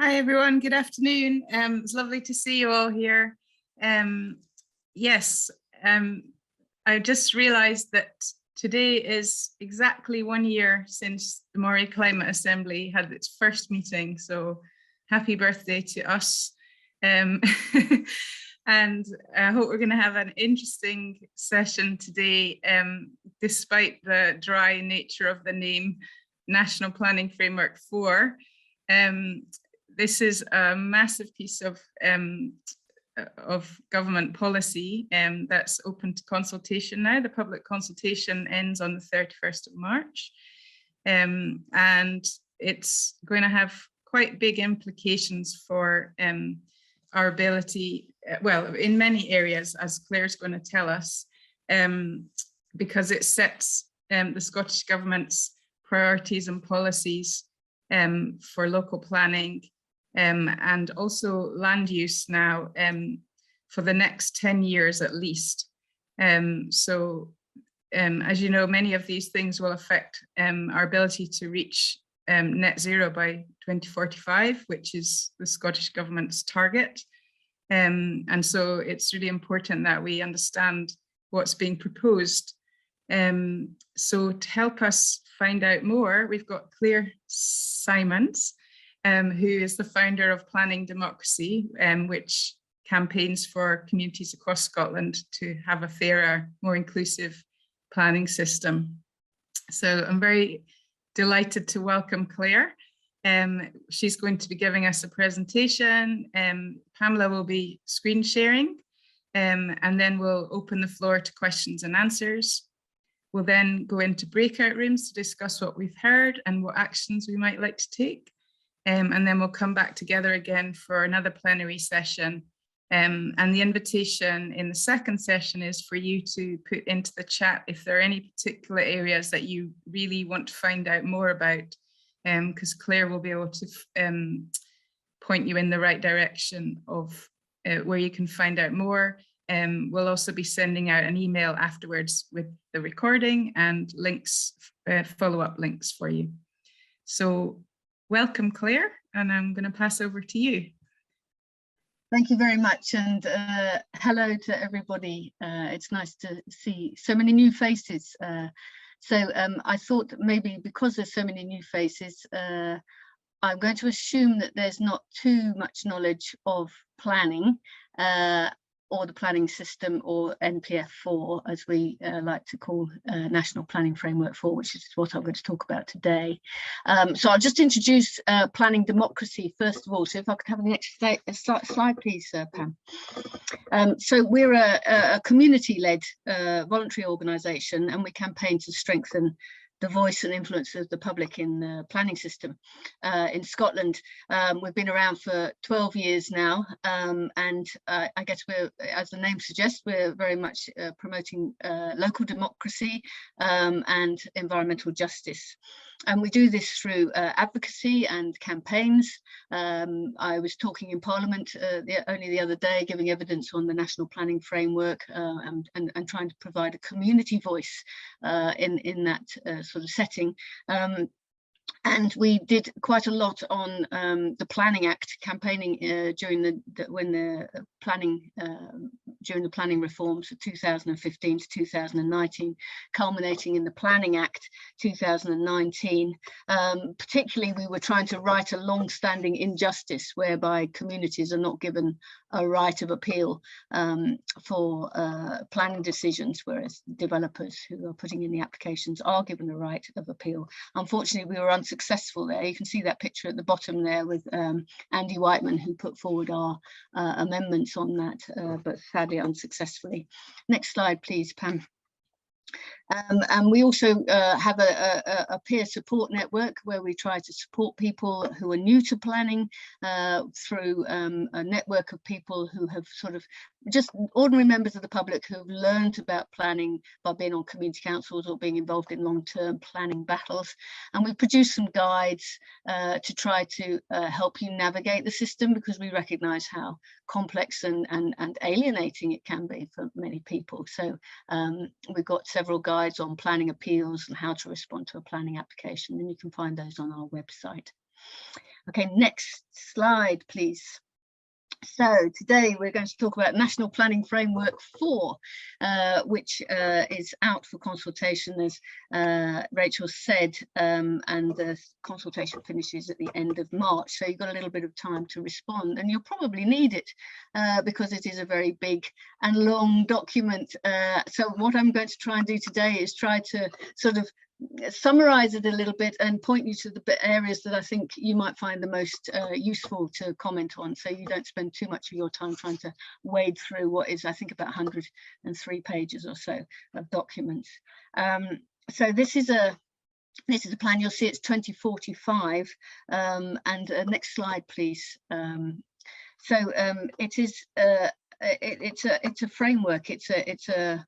Hi everyone, good afternoon. It's lovely to see you all here. Yes, I just realized that today is exactly 1 year since the Moray Climate Assembly had its first meeting, so happy birthday to us. And I hope we're going to have an interesting session today, despite the dry nature of the name National Planning Framework 4. This is a massive piece of government policy that's open to consultation now. The public consultation ends on the 31st of March. And it's going to have quite big implications for our ability, well, in many areas, as Claire's going to tell us, because it sets the Scottish Government's priorities and policies for local planning, and also land use now for the next 10 years at least. So as you know, many of these things will affect our ability to reach net zero by 2045, which is the Scottish Government's target. And so it's really important that we understand what's being proposed. So to help us find out more, we've got Clare Symonds, who is the founder of Planning Democracy, which campaigns for communities across Scotland to have a fairer, more inclusive planning system. So I'm very delighted to welcome Clare. She's going to be giving us a presentation. Pamela will be screen sharing, and then we'll open the floor to questions and answers. We'll then go into breakout rooms to discuss what we've heard and what actions we might like to take. And then we'll come back together again for another plenary session. And the invitation in the second session is for you to put into the chat if there are any particular areas that you really want to find out more about, because Clare will be able to point you in the right direction of where you can find out more. We'll also be sending out an email afterwards with the recording and links, follow-up links for you. So welcome, Clare, and I'm going to pass over to you. Thank you very much, and hello to everybody. It's nice to see so many new faces. I thought that maybe because there's so many new faces, I'm going to assume that there's not too much knowledge of planning or the planning system, or NPF4, as we like to call National Planning Framework 4, which is what I'm going to talk about today. So I'll just introduce planning democracy first of all. So if I could have the next slide, please, Pam. So we're a community-led voluntary organisation, and we campaign to strengthen the voice and influence of the public in the planning system in Scotland. We've been around for 12 years now, and I guess we're, as the name suggests, we're very much promoting local democracy and environmental justice. And we do this through advocacy and campaigns. I was talking in Parliament only the other day, giving evidence on the National Planning Framework and trying to provide a community voice in that sort of setting. And we did quite a lot on the Planning Act, campaigning during the planning reforms of 2015 to 2019, culminating in the Planning Act 2019. Particularly, we were trying to right a long-standing injustice whereby communities are not given a right of appeal for planning decisions, whereas developers who are putting in the applications are given a right of appeal. Unfortunately, we were unsuccessful there. You can see that picture at the bottom there with Andy Whiteman, who put forward our amendments on that, but sadly unsuccessfully. Next slide, please, Pam. And we also have a peer support network where we try to support people who are new to planning through a network of people who have sort of just ordinary members of the public who have learned about planning by being on community councils or being involved in long-term planning battles. And we produce some guides to try to help you navigate the system, because we recognise how complex and alienating it can be for many people. So we've got several guides on planning appeals and how to respond to a planning application, and you can find those on our website. Okay, next slide, please. So today we're going to talk about National Planning Framework 4, which is out for consultation, as Rachel said, and the consultation finishes at the end of March. So you've got a little bit of time to respond, and you'll probably need it because it is a very big and long document. So what I'm going to try and do today is try to sort of summarize it a little bit and point you to the areas that I think you might find the most useful to comment on, so you don't spend too much of your time trying to wade through what is, I think, about 103 pages or so of documents. So this is a plan. You'll see it's 2045, and next slide, please. It is it's a framework. It's a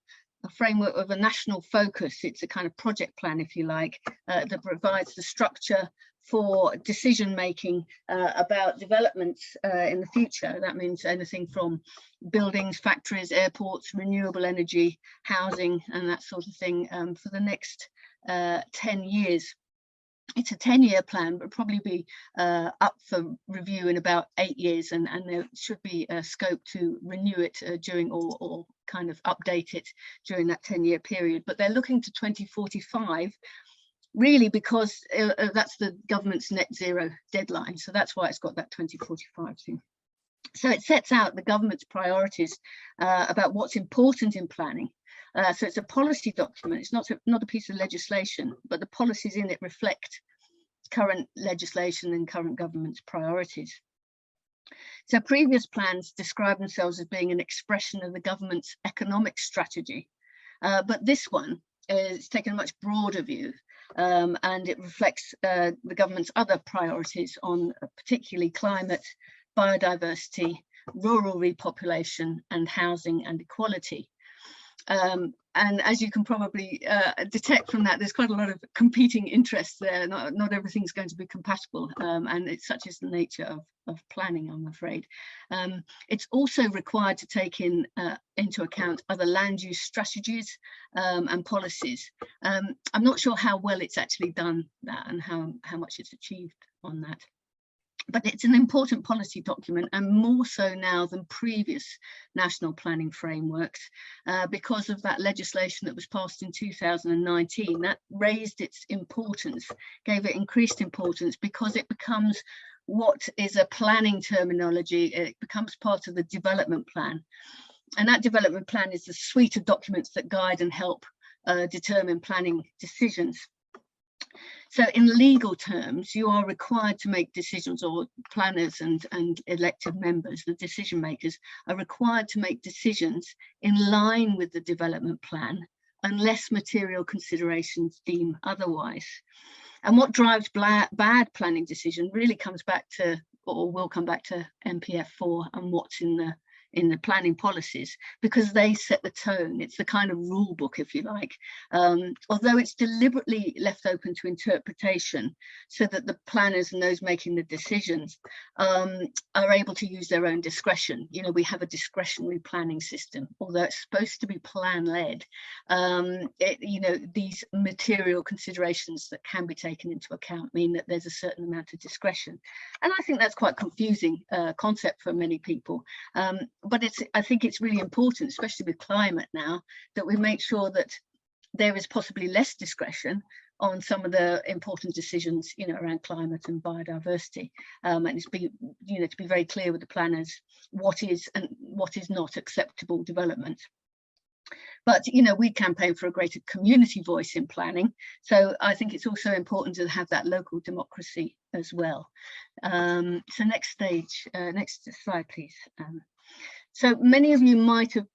framework of a national focus. It's a kind of project plan, if you like, that provides the structure for decision making about developments in the future. That means anything from buildings, factories, airports, renewable energy, housing, and that sort of thing for the next 10 years. It's a 10-year plan, but probably be up for review in about 8 years, and there should be a scope to renew it during or kind of update it during that 10-year period. But they're looking to 2045, really, because that's the government's net zero deadline. So that's why it's got that 2045 thing. So it sets out the government's priorities about what's important in planning. So it's a policy document. It's not a piece of legislation, but the policies in it reflect current legislation and current government's priorities. So previous plans describe themselves as being an expression of the government's economic strategy, but this one is taken a much broader view, and it reflects the government's other priorities on particularly climate, biodiversity, rural repopulation, and housing and equality. And as you can probably detect from that, there's quite a lot of competing interests there. Not everything's going to be compatible, and it's such is the nature of planning, I'm afraid. It's also required to take into account other land use strategies and policies. I'm not sure how well it's actually done that and how much it's achieved on that. But it's an important policy document, and more so now than previous national planning frameworks, because of that legislation that was passed in 2019. That raised its importance, gave it increased importance, because it becomes what is a planning terminology. It becomes part of the development plan, and that development plan is the suite of documents that guide and help determine planning decisions. So in legal terms, you are required to make decisions, or planners and elected members, the decision makers, are required to make decisions in line with the development plan, unless material considerations deem otherwise. And what drives bad planning decision really comes back to, or will come back to, NPF4 and what's in the planning policies, because they set the tone. It's the kind of rule book, if you like, although it's deliberately left open to interpretation so that the planners and those making the decisions are able to use their own discretion. You know, we have a discretionary planning system, although it's supposed to be plan-led. You know, these material considerations that can be taken into account mean that there's a certain amount of discretion, and I think that's quite a confusing concept for many people. But I think it's really important, especially with climate now, that we make sure that there is possibly less discretion on some of the important decisions, you know, around climate and biodiversity, and it's to be very clear with the planners what is and what is not acceptable development. But, you know, we campaign for a greater community voice in planning, so I think it's also important to have that local democracy as well. So next slide, please. So many of you might have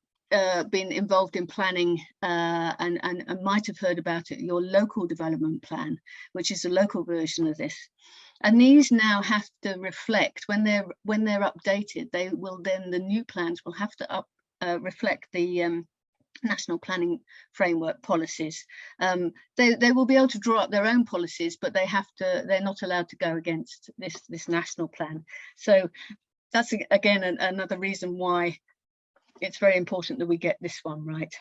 been involved in planning and might have heard about it, your local development plan, which is a local version of this. And these now have to reflect, when they're updated, the new plans will have to reflect the national planning framework policies. They will be able to draw up their own policies, but they're not allowed to go against this national plan. So that's again another reason why it's very important that we get this one right.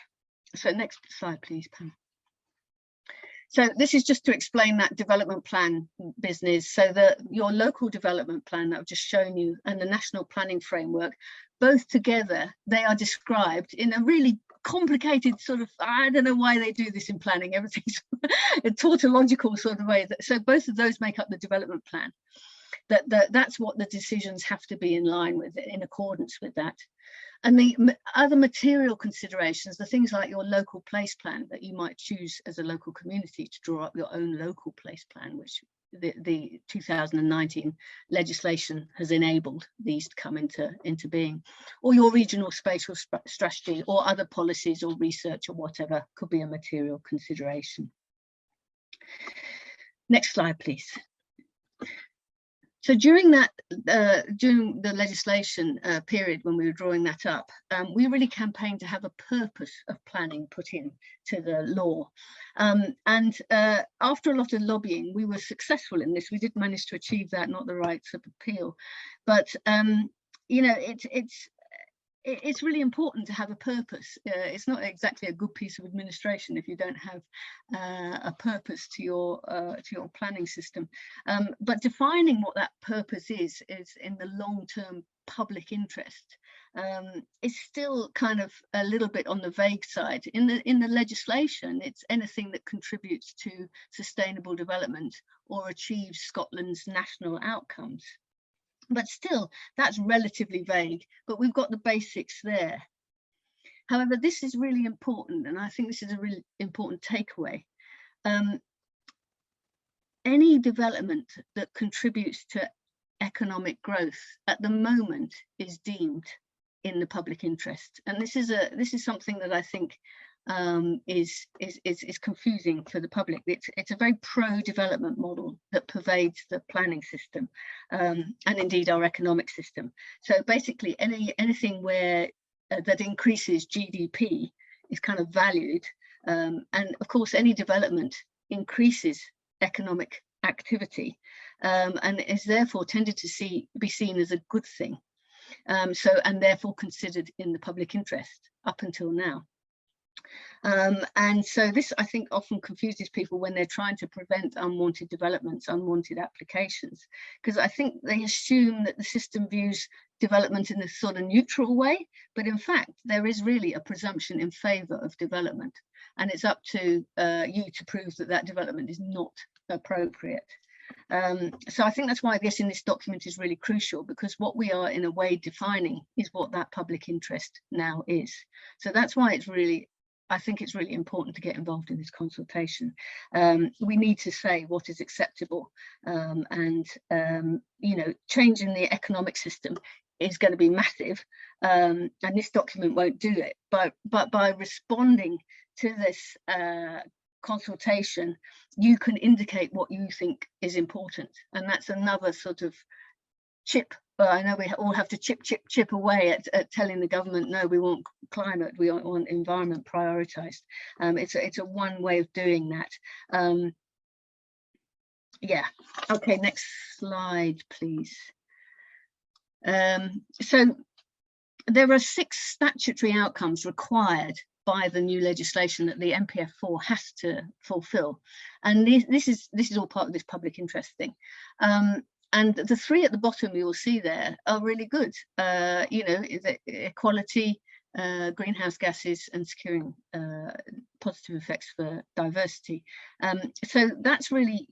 So next slide, please, Pam. So this is just to explain that development plan business. So that your local development plan that I've just shown you and the national planning framework, both together, they are described in a really complicated sort of, I don't know why they do this in planning, everything's a tautological sort of way. So both of those make up the development plan. That's what the decisions have to be in line with, in accordance with that. And the other material considerations, the things like your local place plan that you might choose as a local community to draw up your own local place plan, which the 2019 legislation has enabled these to come into being, or your regional spatial strategy or other policies or research or whatever could be a material consideration. Next slide, please. So during that, during the legislation period when we were drawing that up, we really campaigned to have a purpose of planning put in to the law. After a lot of lobbying, we were successful in this. We did manage to achieve that, not the rights of appeal. But, you know, it's really important to have a purpose. It's not exactly a good piece of administration if you don't have a purpose to your planning system. But defining what that purpose is in the long-term public interest is still kind of a little bit on the vague side. In the legislation, it's anything that contributes to sustainable development or achieves Scotland's national outcomes. But still, that's relatively vague, but we've got the basics there. However, this is really important, and I think this is a really important takeaway. Any development that contributes to economic growth at the moment is deemed in the public interest. And this is something that I think is confusing for the public. It's a very pro-development model that pervades the planning system and indeed our economic system. So basically anything where that increases GDP is kind of valued, and of course any development increases economic activity and is therefore tended to be seen as a good thing, and therefore considered in the public interest up until now. And so this, I think, often confuses people when they're trying to prevent unwanted developments, unwanted applications, because I think they assume that the system views development in this sort of neutral way, but in fact, there is really a presumption in favour of development, and it's up to you to prove that that development is not appropriate. So I think that's why getting this document is really crucial, because what we are in a way defining is what that public interest now is. So that's why it's really, I think it's really important to get involved in this consultation. We need to say what is acceptable, and you know, changing the economic system is going to be massive, and this document won't do it. But by responding to this consultation, you can indicate what you think is important, and that's another sort of chip. I know we all have to chip away at telling the government, no, we want climate, we want environment prioritised. It's a one way of doing that. Yeah, okay, next slide, please. So there are 6 statutory outcomes required by the new legislation that the NPF4 has to fulfil, and this is all part of this public interest thing. And the 3 at the bottom you will see there are really good. You know, equality, greenhouse gases, and securing positive effects for diversity. So that's really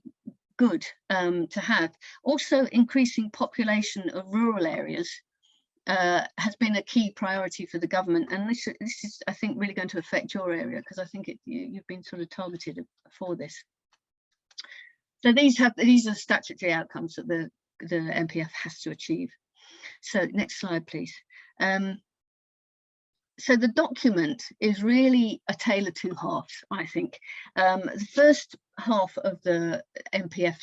good to have. Also, increasing population of rural areas has been a key priority for the government, and this is, I think, really going to affect your area, because I think you've been sort of targeted for this. So these are statutory outcomes that the NPF has to achieve. So next slide, please. So the document is really a tale of 2 halves, I think. The first half of the NPF,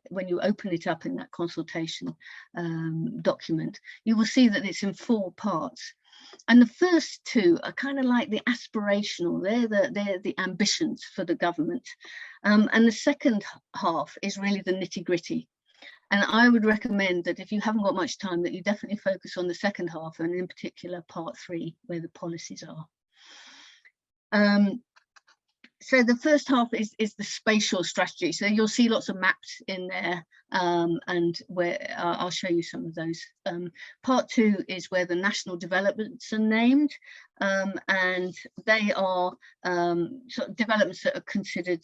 when you open it up in that consultation document, you will see that it's in 4 parts. And the first 2 are kind of like the aspirational, they're the ambitions for the government. And the second half is really the nitty-gritty. And I would recommend that if you haven't got much time, that you definitely focus on the second half, and in particular part 3, where the policies are. So the first half is the spatial strategy. So you'll see lots of maps in there, and where I'll show you some of those. Part 2 is where the national developments are named, and they are sort of developments that are considered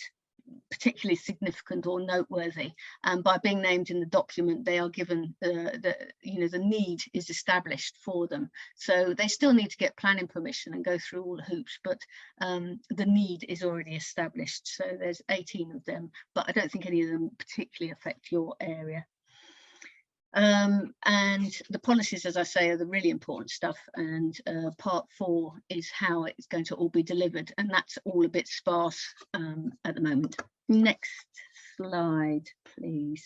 particularly significant or noteworthy, and by being named in the document they are given the need is established for them. So they still need to get planning permission and go through all the hoops, but the need is already established. So there's 18 of them, but I don't think any of them particularly affect your area. And the policies, as I say, are the really important stuff, and part 4 is how it's going to all be delivered, and that's all a bit sparse at the moment. Next slide, please.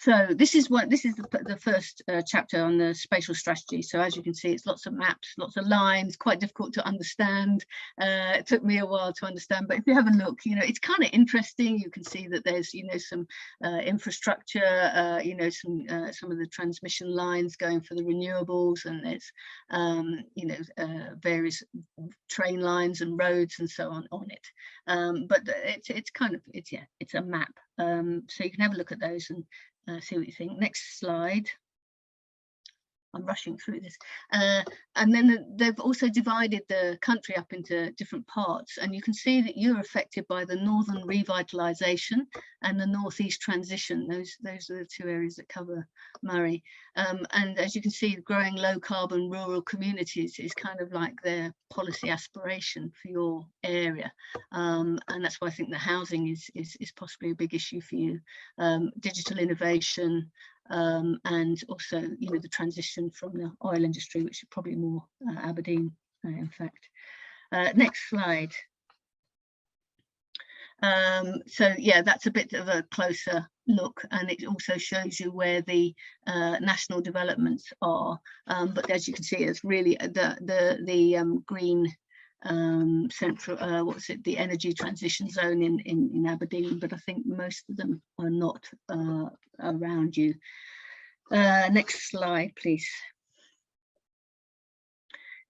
So this is the first chapter on the spatial strategy. So as you can see, it's lots of maps, lots of lines, quite difficult to understand. It took me a while to understand, but if you have a look, it's kind of interesting. You can see that there's, some infrastructure, some of the transmission lines going for the renewables, and there's, various train lines and roads and so on it. But it's a map. So you can have a look at those and see what you think. Next slide. I'm rushing through this. And then they've also divided the country up into different parts, and you can see that you're affected by the northern revitalisation and the northeast transition. Those are the 2 areas that cover Moray. And as you can see, growing low carbon rural communities is kind of like their policy aspiration for your area. And that's why I think the housing is possibly a big issue for you. Digital innovation, and also the transition from the oil industry, which is probably more Aberdeen, in fact. Next slide. So yeah, that's a bit of a closer look, and it also shows you where the national developments are, but as you can see, it's really the green central, the energy transition zone in Aberdeen, but I think most of them are not around you. Next slide, please.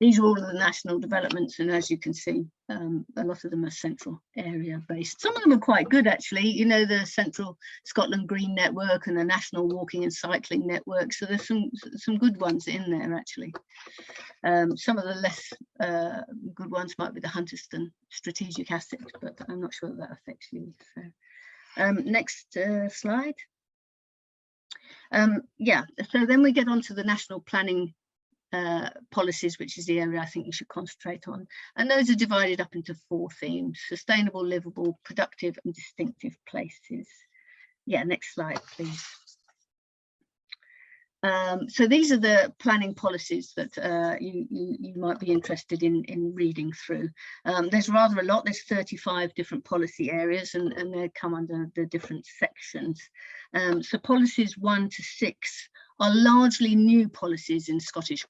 These are all of the national developments, and as you can see, a lot of them are central area based. Some of them are quite good, actually. The Central Scotland Green Network and the National Walking and Cycling Network. So there's some good ones in there, actually. Some of the less good ones might be the Hunterston Strategic Asset, but I'm not sure that affects you. So next slide. Yeah, so then we get on to the national planning policies, which is the area I think you should concentrate on, and those are divided up into 4 themes: sustainable, livable, productive and distinctive places. Yeah, next slide, please. So these are the planning policies that you might be interested in reading through. There's rather a lot. There's 35 different policy areas, and they come under the different sections. So policies 1 to 6 are largely new policies in Scottish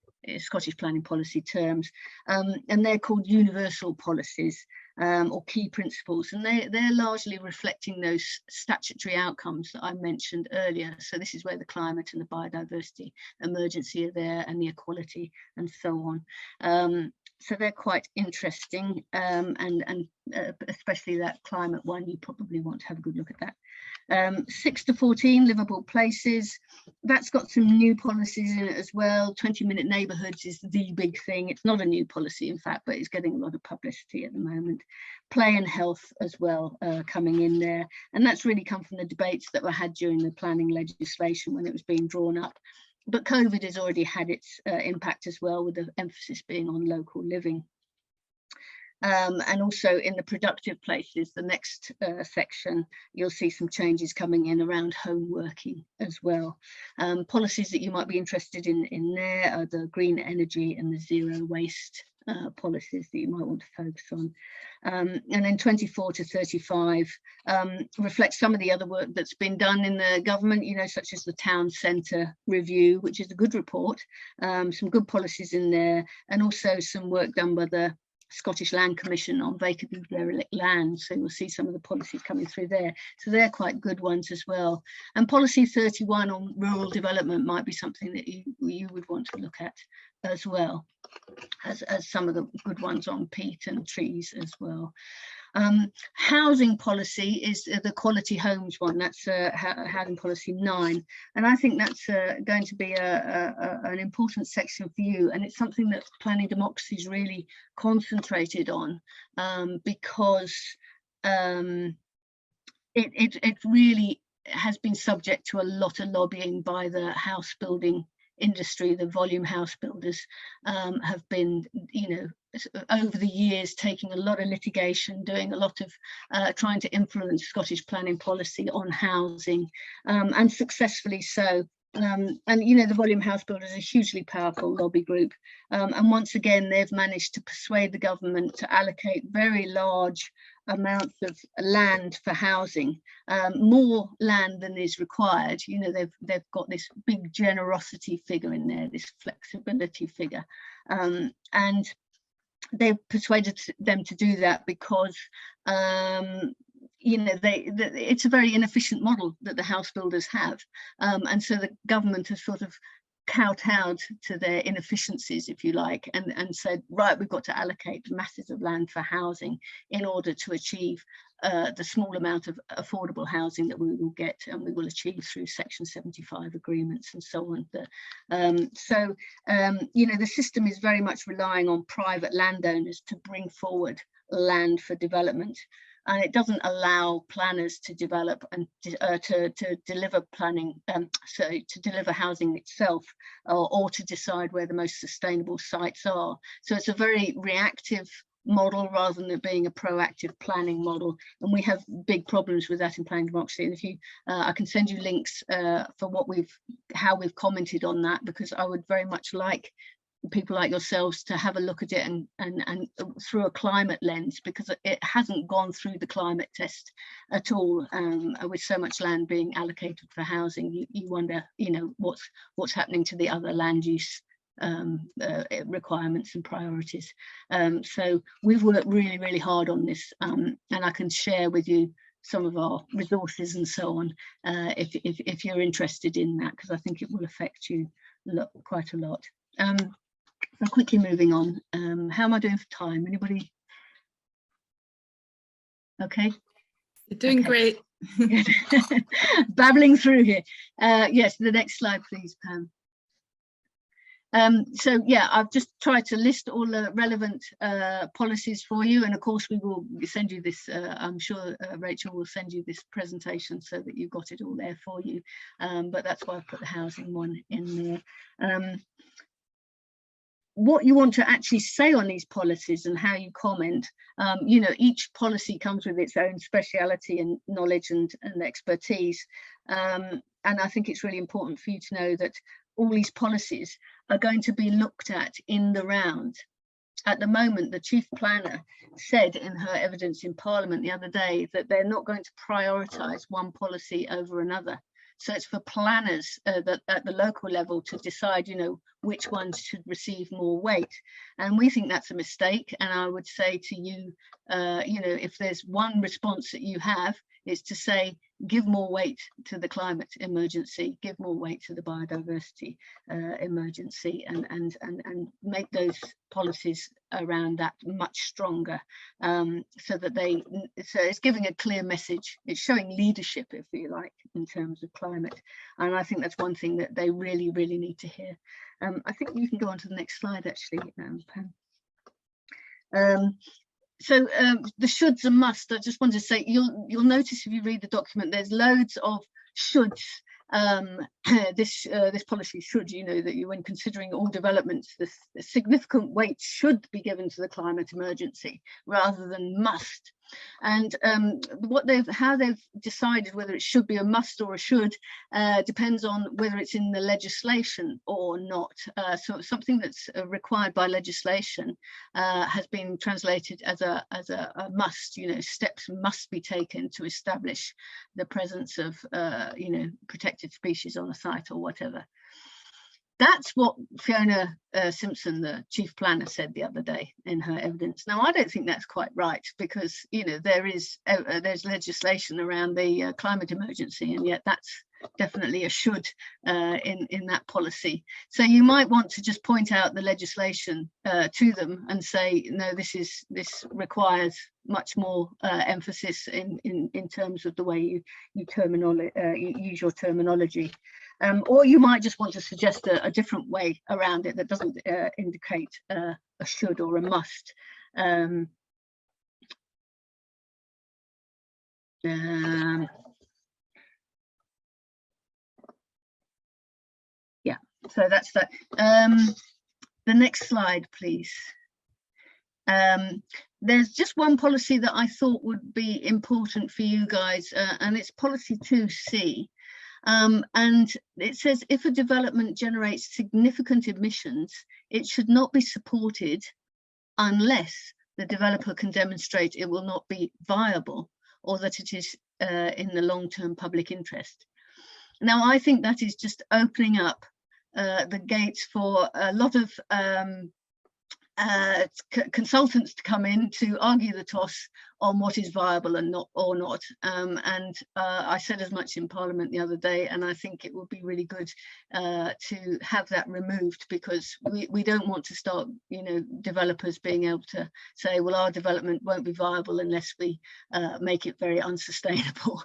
planning policy terms, and they're called universal policies, or key principles, and they're largely reflecting those statutory outcomes that I mentioned earlier. So this is where the climate and the biodiversity emergency are there, and the equality and so on. So they're quite interesting, and especially that climate one, you probably want to have a good look at that. 6 to 14, livable places, that's got some new policies in it as well. 20-minute neighbourhoods is the big thing. It's not a new policy, in fact, but it's getting a lot of publicity at the moment. Play and health as well, coming in there, and that's really come from the debates that were had during the planning legislation when it was being drawn up. But COVID has already had its impact as well, with the emphasis being on local living. And also in the productive places, the next section, you'll see some changes coming in around home working as well. Policies that you might be interested in there are the green energy and the zero waste policies that you might want to focus on. And then 24 to 35 reflects some of the other work that's been done in the government, such as the town centre review, which is a good report, some good policies in there, and also some work done by the Scottish Land Commission on vacant and derelict land. So you'll see some of the policies coming through there. So they're quite good ones as well. And policy 31 on rural development might be something that you would want to look at as well, as some of the good ones on peat and trees as well. Housing policy is the quality homes one. That's housing policy 9, and I think that's going to be an important section for you, and it's something that planning democracy is really concentrated on, because it really has been subject to a lot of lobbying by the house building industry. The volume house builders have been, over the years taking a lot of litigation, doing a lot of trying to influence Scottish planning policy on housing, and successfully so. And the volume house builders are a hugely powerful lobby group, and once again they've managed to persuade the government to allocate very large amounts of land for housing, more land than is required. They've got this big generosity figure in there, this flexibility figure, and they've persuaded them to do that because it's a very inefficient model that the house builders have, and so the government has sort of kowtowed to their inefficiencies, if you like, and said, right, we've got to allocate masses of land for housing in order to achieve the small amount of affordable housing that we will get and we will achieve through Section 75 agreements and so on. The system is very much relying on private landowners to bring forward land for development, and it doesn't allow planners to develop and to deliver planning, to deliver housing itself, or to decide where the most sustainable sites are. So it's a very reactive model rather than it being a proactive planning model, and we have big problems with that in planning democracy. And if you, I can send you links for how we've commented on that, because I would very much like people like yourselves to have a look at it and through a climate lens, because it hasn't gone through the climate test at all. With so much land being allocated for housing, you wonder, what's happening to the other land use requirements and priorities. So we've worked really, really hard on this, and I can share with you some of our resources and so on, if you're interested in that, because I think it will affect you quite a lot. So quickly moving on, how am I doing for time? Anybody? Okay. You're doing great. Babbling through here. Yes, the next slide, please, Pam. So yeah, I've just tried to list all the relevant policies for you, and of course we will send you this, I'm sure Rachel will send you this presentation so that you've got it all there for you, but that's why I've put the housing one in there. What you want to actually say on these policies and how you comment, each policy comes with its own speciality and knowledge and expertise, and I think it's really important for you to know that all these policies are going to be looked at in the round. At the moment, the Chief Planner said in her evidence in Parliament the other day that they're not going to prioritise one policy over another. So it's for planners that at the local level to decide, which ones should receive more weight. And we think that's a mistake. And I would say to you, if there's one response that you have, is to say, give more weight to the climate emergency, give more weight to the biodiversity emergency, and make those policies around that much stronger, so it's giving a clear message. It's showing leadership, if you like, in terms of climate. And I think that's one thing that they really, really need to hear. I think you can go on to the next slide, actually, Pam. So the shoulds and musts, I just wanted to say, you'll notice if you read the document, there's loads of shoulds. This policy should, that when considering all developments, the significant weight should be given to the climate emergency rather than must. And how they've decided whether it should be a must or a should depends on whether it's in the legislation or not. So something that's required by legislation has been translated as a must. Steps must be taken to establish the presence of protected species on a site or whatever. That's what Fiona Simpson, the chief planner, said the other day in her evidence. Now, I don't think that's quite right, because, you know, there's legislation around the climate emergency, and yet that's definitely a should in that policy. So you might want to just point out the legislation to them and say, no, this requires much more emphasis in terms of the way you use your terminology. Or you might just want to suggest a different way around it that doesn't indicate a should or a must. Yeah, so that's that. The next slide, please. There's just one policy that I thought would be important for you guys, and it's policy 2C. And it says, if a development generates significant emissions, it should not be supported unless the developer can demonstrate it will not be viable, or that it is in the long-term public interest. Now, I think that is just opening up the gates for a lot of consultants to come in to argue the toss on what is viable and not or not. I said as much in Parliament the other day, and I think it would be really good to have that removed, because we don't want to start, you know, developers being able to say, well, our development won't be viable unless we make it very unsustainable,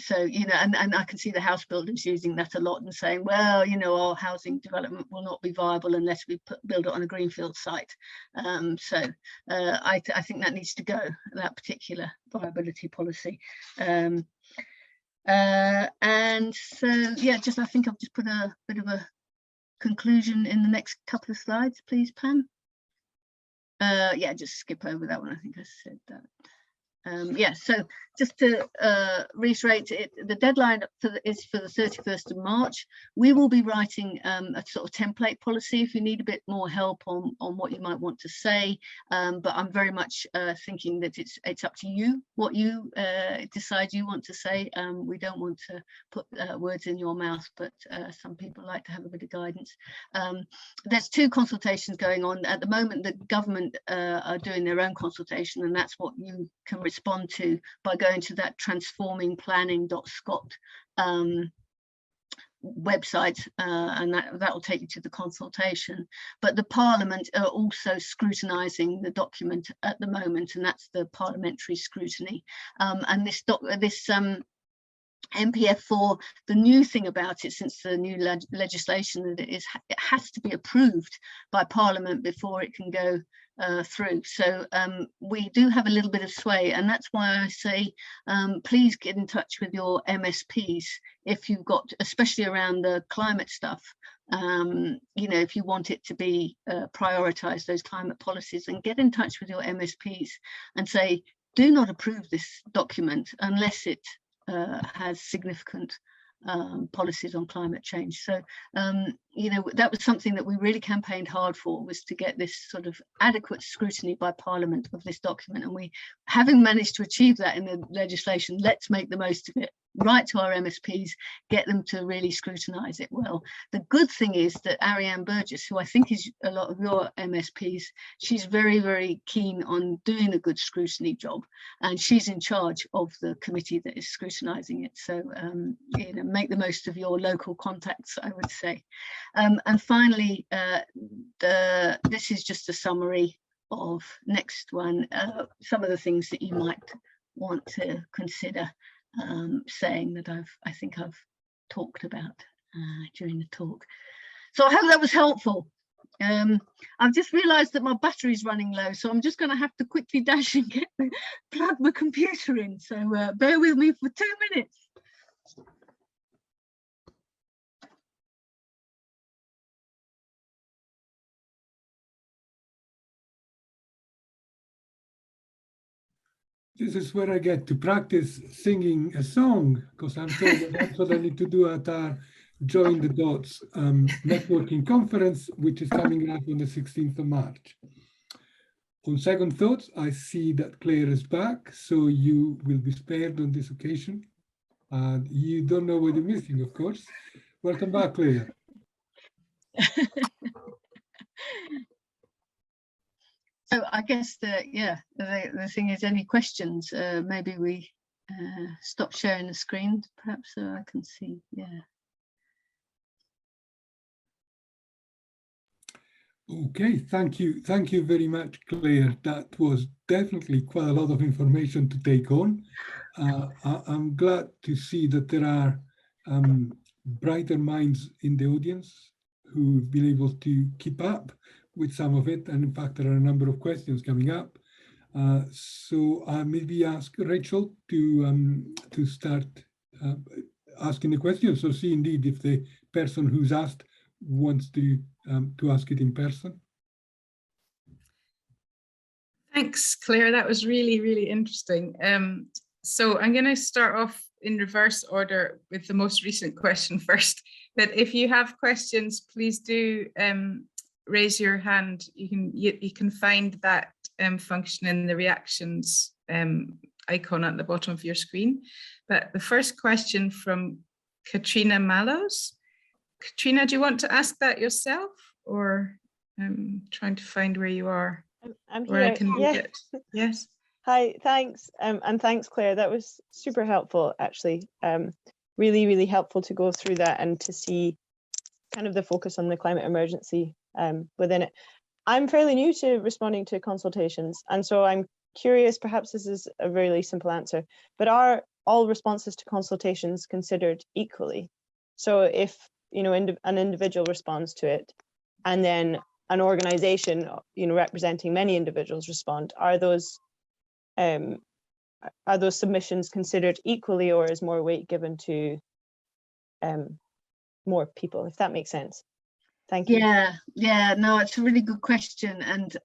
so, you know, and I can see the house builders using that a lot and saying, well, you know, our housing development will not be viable unless we build it on a greenfield site. So I think that needs to go, that particular viability policy. And so, yeah, just I think I've just put a bit of a conclusion in the next couple of slides, please, Pam. Yeah, just skip over that one. I think I said that. Yeah, so just to reiterate, the deadline is for the 31st of March. We will be writing a sort of template policy if you need a bit more help on what you might want to say, but I'm very much thinking that it's up to you what you decide you want to say. We don't want to put words in your mouth, but some people like to have a bit of guidance. There's 2 consultations going on at the moment. The government are doing their own consultation, and that's what you can respond to by going to that transformingplanning.scot website, and that will take you to the consultation. But the Parliament are also scrutinising the document at the moment, and that's the parliamentary scrutiny. And this NPF4, the new thing about it since the new legislation, that it has to be approved by Parliament before it can go through. So we do have a little bit of sway, and that's why I say please get in touch with your MSPs if you've got, especially around the climate stuff, you know, if you want it to be prioritised, those climate policies, and get in touch with your MSPs and say, do not approve this document unless it has significant policies on climate change. So you know, that was something that we really campaigned hard for, was to get this sort of adequate scrutiny by Parliament of this document, and we, having managed to achieve that in the legislation, let's make the most of it. Write to our MSPs, get them to really scrutinise it well. The good thing is that Ariane Burgess, who I think is a lot of your MSPs, she's very, very keen on doing a good scrutiny job, and she's in charge of the committee that is scrutinising it. So you know, make the most of your local contacts, I would say. And finally, this is just a summary of next one, some of the things that you might want to consider saying that I think I've talked about during the talk. So I hope that was helpful. I've just realised that my battery's running low, so I'm just going to have to quickly dash and plug my computer in. So bear with me for 2 minutes. This is where I get to practice singing a song, because I'm told that that's what I need to do at our Join the Dots networking conference, which is coming up on the 16th of March. On second thoughts, I see that Claire is back, so you will be spared on this occasion. And you don't know what you're missing, of course. Welcome back, Claire. So I guess the thing is, any questions? Maybe we stop sharing the screen, perhaps, so I can see. Yeah. Okay, thank you very much, Claire. That was definitely quite a lot of information to take on. I'm glad to see that there are brighter minds in the audience who've been able to keep up with some of it, and in fact there are a number of questions coming up. So I maybe ask Rachel to start asking the questions, or see indeed if the person who's asked wants to ask it in person. Thanks, Claire. That was really, really interesting. So I'm going to start off in reverse order with the most recent question first. But if you have questions, please do raise your hand. You can find that function in the reactions icon at the bottom of your screen. But the first question from Katrina Mallows. Katrina, do you want to ask that yourself, or trying to find where you are? I'm where here. I can read it. Yes. Hi, thanks. And thanks, Claire. That was super helpful, actually. Really, really helpful to go through that and to see kind of the focus on the climate emergency within it. I'm fairly new to responding to consultations, and so I'm curious, perhaps this is a really simple answer, but are all responses to consultations considered equally? So if an individual responds to it, and then an organization representing many individuals respond, are those submissions considered equally, or is more weight given to more people, if that makes sense? Thank you. Yeah, no, it's a really good question, and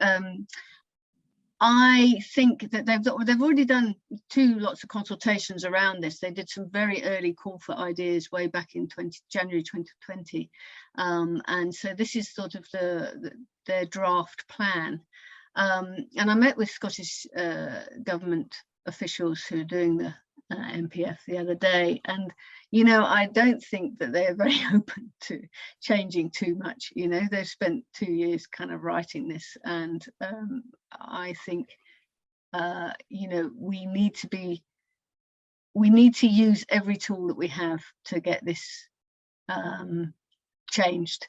I think that they've already done lots of consultations around this. They did some very early call for ideas way back in January 2020, and so this is sort of their draft plan. And I met with Scottish government officials who are doing the NPF the other day, and I don't think that they're very open to changing too much. They've spent 2 years kind of writing this, and I think we need to use every tool that we have to get this changed.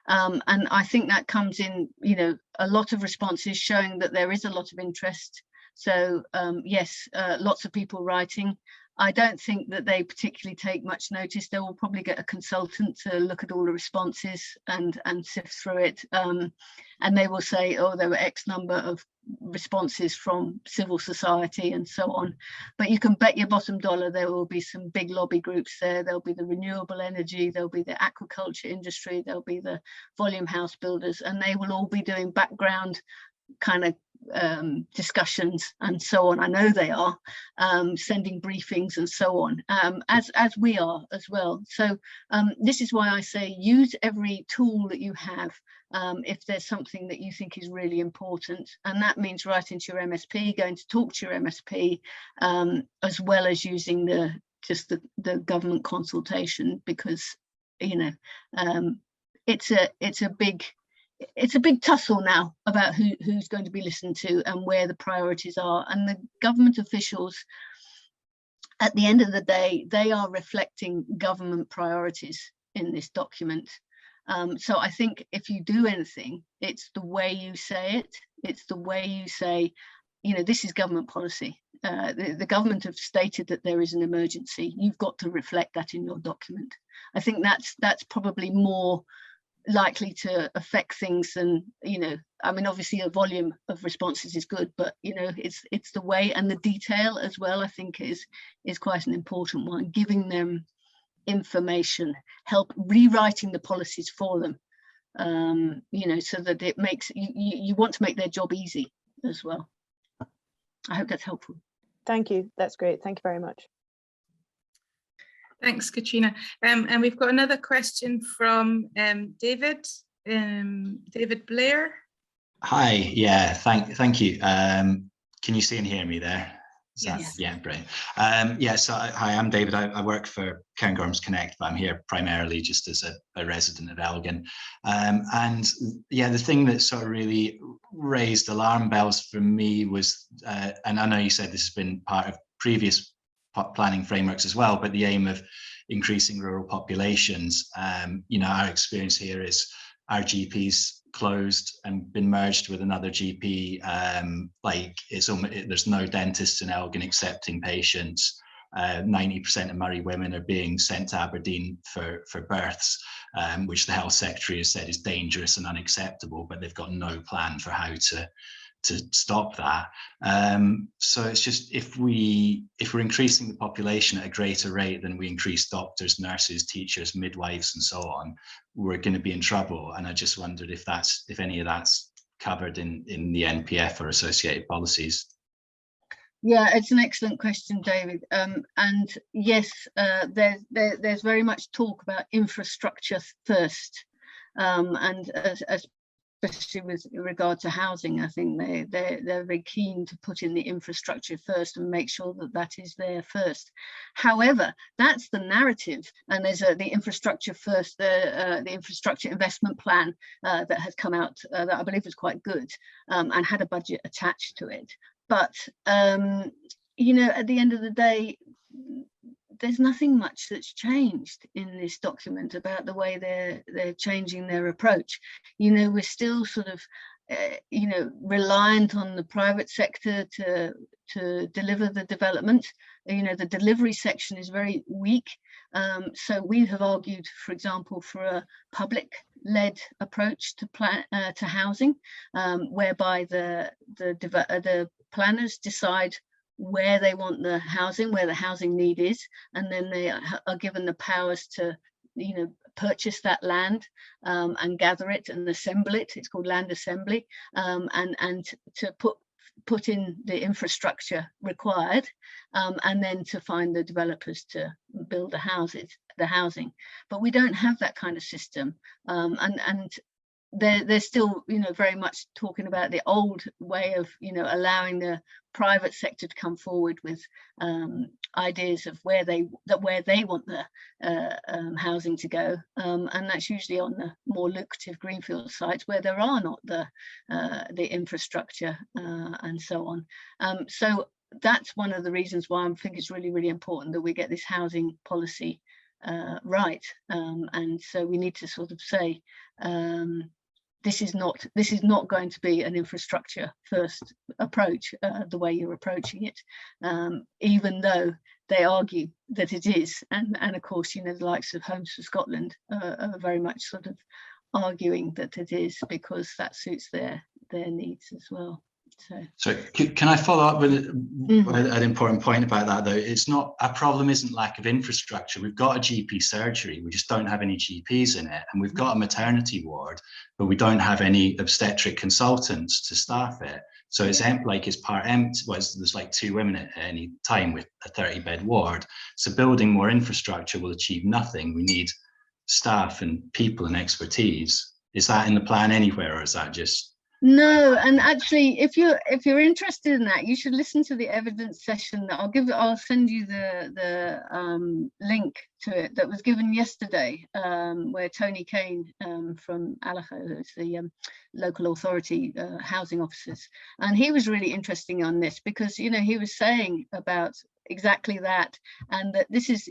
And I think that comes in, a lot of responses showing that there is a lot of interest. So yes, lots of people writing. I don't think that they particularly take much notice. They will probably get a consultant to look at all the responses and sift through it. And they will say, oh, there were X number of responses from civil society and so on. But you can bet your bottom dollar there will be some big lobby groups there. There'll be the renewable energy, there'll be the aquaculture industry, there'll be the volume house builders, and they will all be doing background kind of discussions and so on. I know they are sending briefings and so on, as we are as well. So this is why I say use every tool that you have if there's something that you think is really important, and that means writing to your MSP, going to talk to your MSP, as well as using the government consultation, because it's a big tussle now about who's going to be listened to and where the priorities are. And the government officials, at the end of the day, they are reflecting government priorities in this document. So I think if you do anything, it's the way you say it. It's the way you say, this is government policy. The government have stated that there is an emergency. You've got to reflect that in your document. I think that's probably more likely to affect things than, I mean, obviously a volume of responses is good, but it's the way and the detail as well, I think is quite an important one. Giving them information, help rewriting the policies for them, so that it makes you want to make their job easy as well. I hope that's helpful. Thank you, that's great. Thank you very much. Thanks, Katrina. And we've got another question from David Blair. Hi, yeah, thank you. Can you see and hear me there? Yes. Yeah, brilliant. So hi, I'm David. I work for Cairngorms Connect, but I'm here primarily just as a resident of Elgin. And yeah, the thing that sort of really raised alarm bells for me was, and I know you said this has been part of previous planning frameworks as well, but the aim of increasing rural populations. Our experience here is our GPs closed and been merged with another GP. There's no dentists in Elgin accepting patients. 90% of Moray women are being sent to Aberdeen for births, which the health secretary has said is dangerous and unacceptable, but they've got no plan for how to stop that. So it's just, if we're increasing the population at a greater rate than we increase doctors, nurses, teachers, midwives, and so on, we're going to be in trouble. And I just wondered if any of that's covered in the NPF or associated policies. Yeah, it's an excellent question, David. And yes, there's very much talk about infrastructure first, and especially with regard to housing. I think they're very keen to put in the infrastructure first and make sure that that is there first. However, that's the narrative, and there's the infrastructure first, the infrastructure investment plan that has come out that I believe is quite good, and had a budget attached to it. But at the end of the day, there's nothing much that's changed in this document about the way they're changing their approach. We're still sort of reliant on the private sector to deliver the development. The delivery section is very weak. So we have argued, for example, for a public-led approach to housing, whereby the planners decide where they want the housing, where the housing need is, and then they are given the powers to purchase that land and gather it and assemble it. It's called land assembly, and to put in the infrastructure required, and then to find the developers to build the housing. But we don't have that kind of system, and they're still very much talking about the old way of allowing the private sector to come forward with ideas of where they want the housing to go, and that's usually on the more lucrative greenfield sites where there are not the infrastructure and so on. So that's one of the reasons why I think it's really, really important that we get this housing policy right, and so we need to sort of say, this is not going to be an infrastructure first approach, the way you're approaching it, even though they argue that it is, and of course the likes of Homes for Scotland are very much sort of arguing that it is, because that suits their needs as well. So can I follow up with an important point about that, though? It's not, our problem isn't lack of infrastructure. We've got a GP surgery, we just don't have any GPs in it, and we've got a maternity ward, but we don't have any obstetric consultants to staff it. So it's it's part empty. There's like 2 women at any time with a 30-bed ward. So building more infrastructure will achieve nothing. We need staff and people and expertise. Is that in the plan anywhere, or is that just... No, and actually, if you're interested in that, you should listen to the evidence session that I'll send you the link to it that was given yesterday, where Tony Kane from Alacho, who's the local authority housing officers, and he was really interesting on this, because he was saying about exactly that, and that this is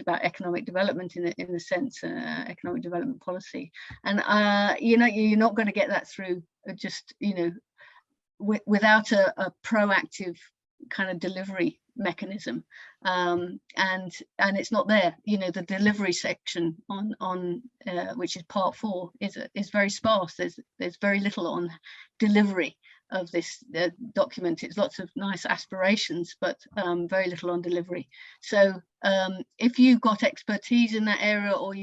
about economic development in the sense economic development policy, and you're not going to get that through just without a proactive kind of delivery mechanism, and it's not there. The delivery section on which is part 4 is very sparse. There's very little on delivery of this document. It's lots of nice aspirations, but very little on delivery. So if you've got expertise in that area, or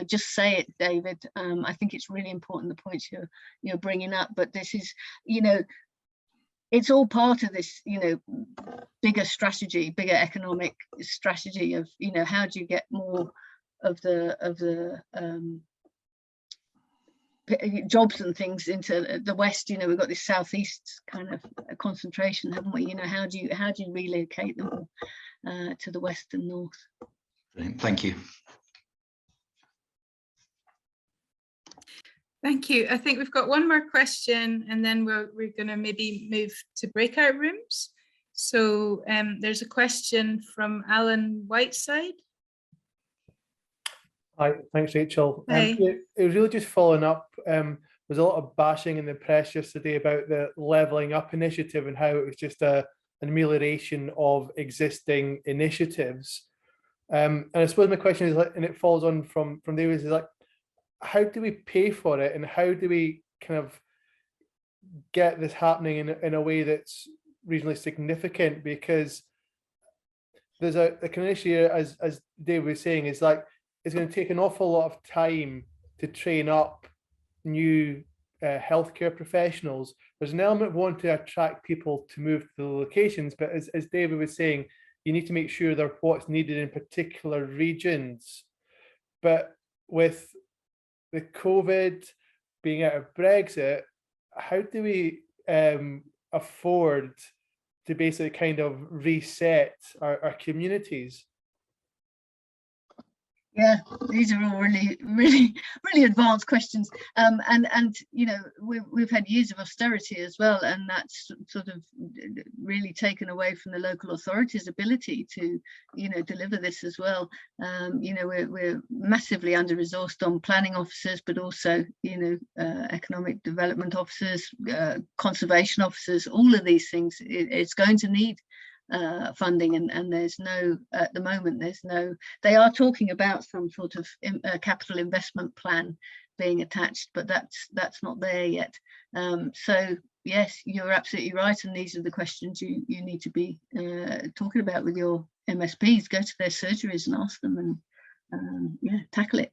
just say it, David. I think it's really important, the points you're bringing up, but this is it's all part of this bigger strategy, bigger economic strategy of how do you get more of the jobs and things into the west. You know, we've got this southeast kind of concentration, haven't we? You know, how do you relocate them to the west and north? Brilliant. Thank you. Thank you. I think we've got one more question, and then we're going to maybe move to breakout rooms. So there's a question from Alan Whiteside. Hi, thanks, Rachel. Hi. It was really just following up. There's a lot of bashing in the press yesterday about the Levelling Up initiative and how it was just an amelioration of existing initiatives. And I suppose my question is, and it follows on from David's, is like, how do we pay for it, and how do we kind of get this happening in a way that's reasonably significant? Because there's a kind of issue, as David was saying, is like, it's going to take an awful lot of time to train up new healthcare professionals. There's an element of wanting to attract people to move to the locations, but as David was saying, you need to make sure they're what's needed in particular regions. But with the COVID, being out of Brexit, how do we afford to basically kind of reset our communities? Yeah, these are all really advanced questions, and you know, we've had years of austerity as well, and that's sort of really taken away from the local authorities' ability to, you know, deliver this as well. You know, we're massively under-resourced on planning officers, but also, you know, economic development officers, conservation officers. All of these things, it's going to need funding, and there's no, at the moment, there's no, they are talking about some sort of capital investment plan being attached, but that's not there yet. So yes, you're absolutely right, and these are the questions you need to be talking about with your MSPs. Go to their surgeries and ask them, and yeah, tackle it.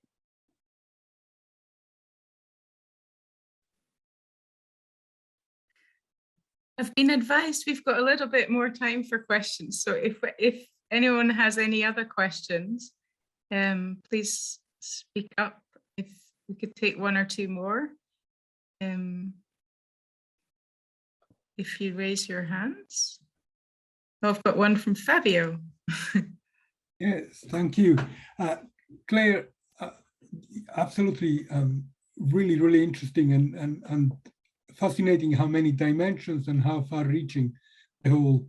I've been advised we've got a little bit more time for questions. So if anyone has any other questions, please speak up. If we could take one or two more. If you raise your hands. Oh, I've got one from Fabio. Yes, thank you. Claire, absolutely, really interesting and fascinating how many dimensions and how far-reaching the whole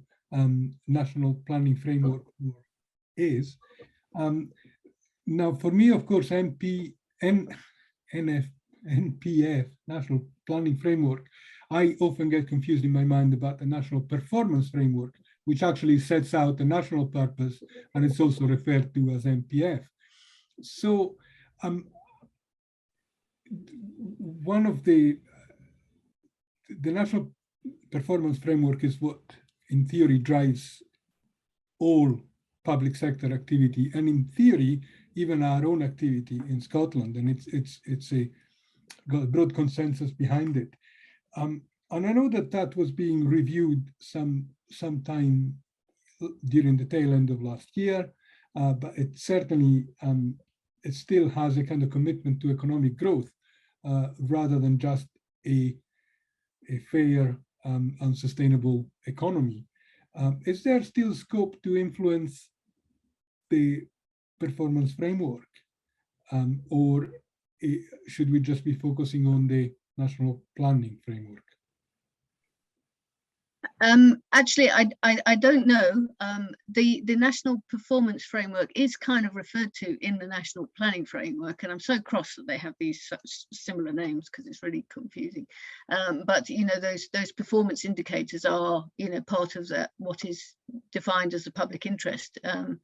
national planning framework is. Now, for me, of course, NPF, National Planning Framework, I often get confused in my mind about the National Performance Framework, which actually sets out the national purpose, and it's also referred to as NPF. So, one of the National Performance Framework is what, in theory, drives all public sector activity, and in theory, even our own activity in Scotland, and it's got a broad consensus behind it. And I know that was being reviewed sometime during the tail end of last year, but it certainly it still has a kind of commitment to economic growth rather than just a fair and sustainable economy. Is there still scope to influence the performance framework, or should we just be focusing on the national planning framework? Actually, I don't know. The National Performance Framework is kind of referred to in the National Planning Framework, and I'm so cross that they have these such similar names because it's really confusing. But you know, those performance indicators are, you know, part of what is defined as a public interest, and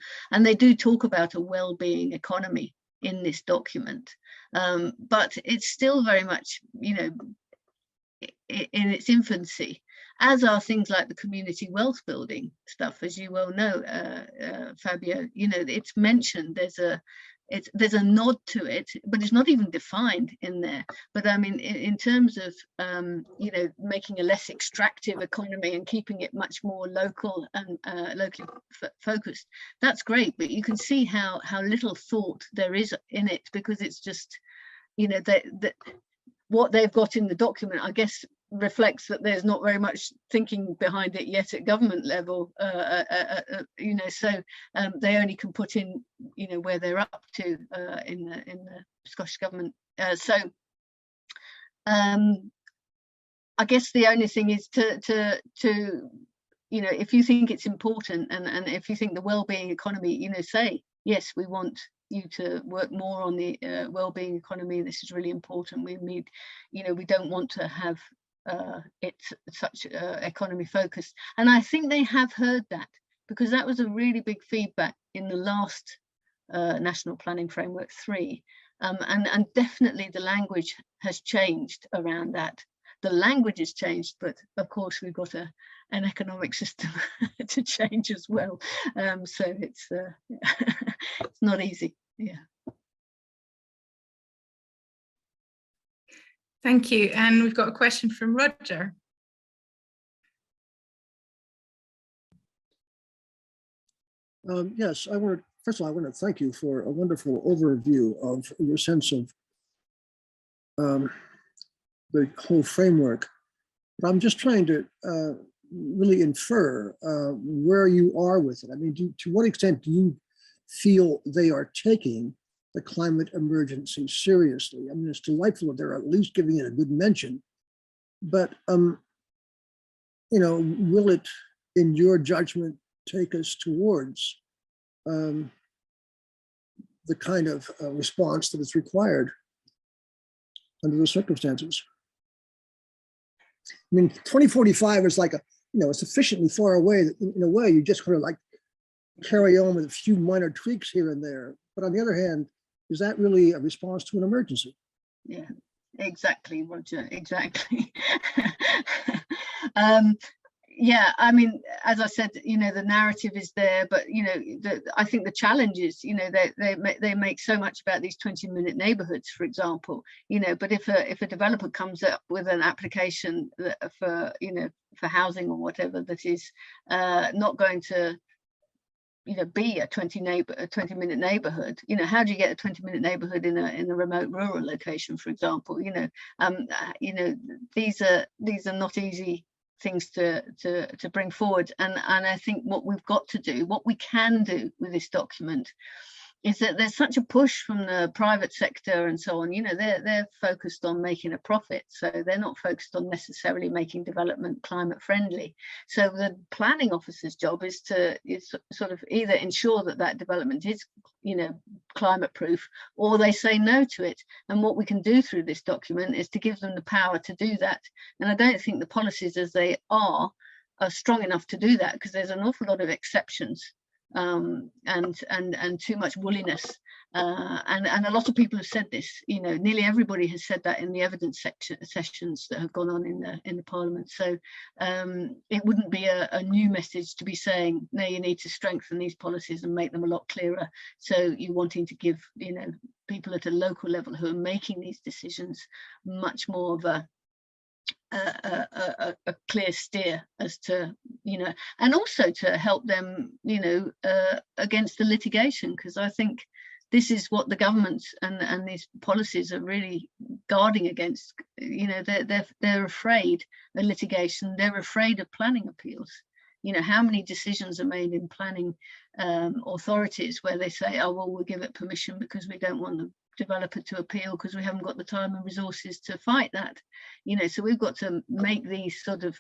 they do talk about a well-being economy in this document, but it's still very much, you know, in its infancy, as are things like the community wealth building stuff, as you well know, Fabio. You know, it's mentioned, there's a nod to it, but it's not even defined in there. But I mean, in terms of you know, making a less extractive economy and keeping it much more local and locally focused, that's great. But you can see how little thought there is in it, because it's just, you know, what they've got in the document, I guess, reflects that there's not very much thinking behind it yet at government level, you know, so they only can put in, you know, where they're up to in the Scottish government. So I guess the only thing is to you know, if you think it's important, and if you think the well-being economy, you know, say, yes, we want you to work more on the well-being economy. This is really important. We need, you know, we don't want to have it's such economy focused. And I think they have heard that, because that was a really big feedback in the last National Planning Framework 3. And definitely the language has changed around that. The language has changed, but of course we've got an economic system to change as well. So it's it's not easy. Yeah. Thank you. And we've got a question from Roger. Yes, first of all, I want to thank you for a wonderful overview of your sense of the whole framework. But I'm just trying to really infer where you are with it. I mean, to what extent do you feel they are taking the climate emergency seriously? I mean, it's delightful that they're at least giving it a good mention, but you know, will it, in your judgment, take us towards the kind of response that is required under the circumstances? I mean, 2045 is like it's sufficiently far away that in a way you just sort of like carry on with a few minor tweaks here and there. But on the other hand, is that really a response to an emergency? Yeah, exactly, Roger, exactly. Yeah, I mean, as I said, you know, the narrative is there, but you know, I think the challenge is, you know, they make so much about these 20-minute neighborhoods, for example, you know, but if a developer comes up with an application for, you know, for housing or whatever that is not going to, you know, be a 20-minute neighborhood, you know, how do you get a 20-minute neighborhood in a remote rural location, for example? You know, these are not easy things to bring forward, and I think what we've got to do, what we can do with this document, is that there's such a push from the private sector and so on. You know, they're focused on making a profit, so they're not focused on necessarily making development climate friendly. So the planning officer's job is to sort of either ensure that development is, you know, climate proof, or they say no to it. And what we can do through this document is to give them the power to do that. And I don't think the policies as they are strong enough to do that, because there's an awful lot of exceptions and too much woolliness, and a lot of people have said this. You know, nearly everybody has said that in the evidence sessions that have gone on in the Parliament. So it wouldn't be a new message to be saying, no, you need to strengthen these policies and make them a lot clearer. So you're wanting to give, you know, people at a local level who are making these decisions much more of a clear steer as to, you know, and also to help them, you know, against the litigation, because I think this is what the government and these policies are really guarding against. You know, they're afraid of litigation, they're afraid of planning appeals. You know, how many decisions are made in planning authorities where they say, oh, well, we'll give it permission because we don't want the developer to appeal because we haven't got the time and resources to fight that. You know, so we've got to make these sort of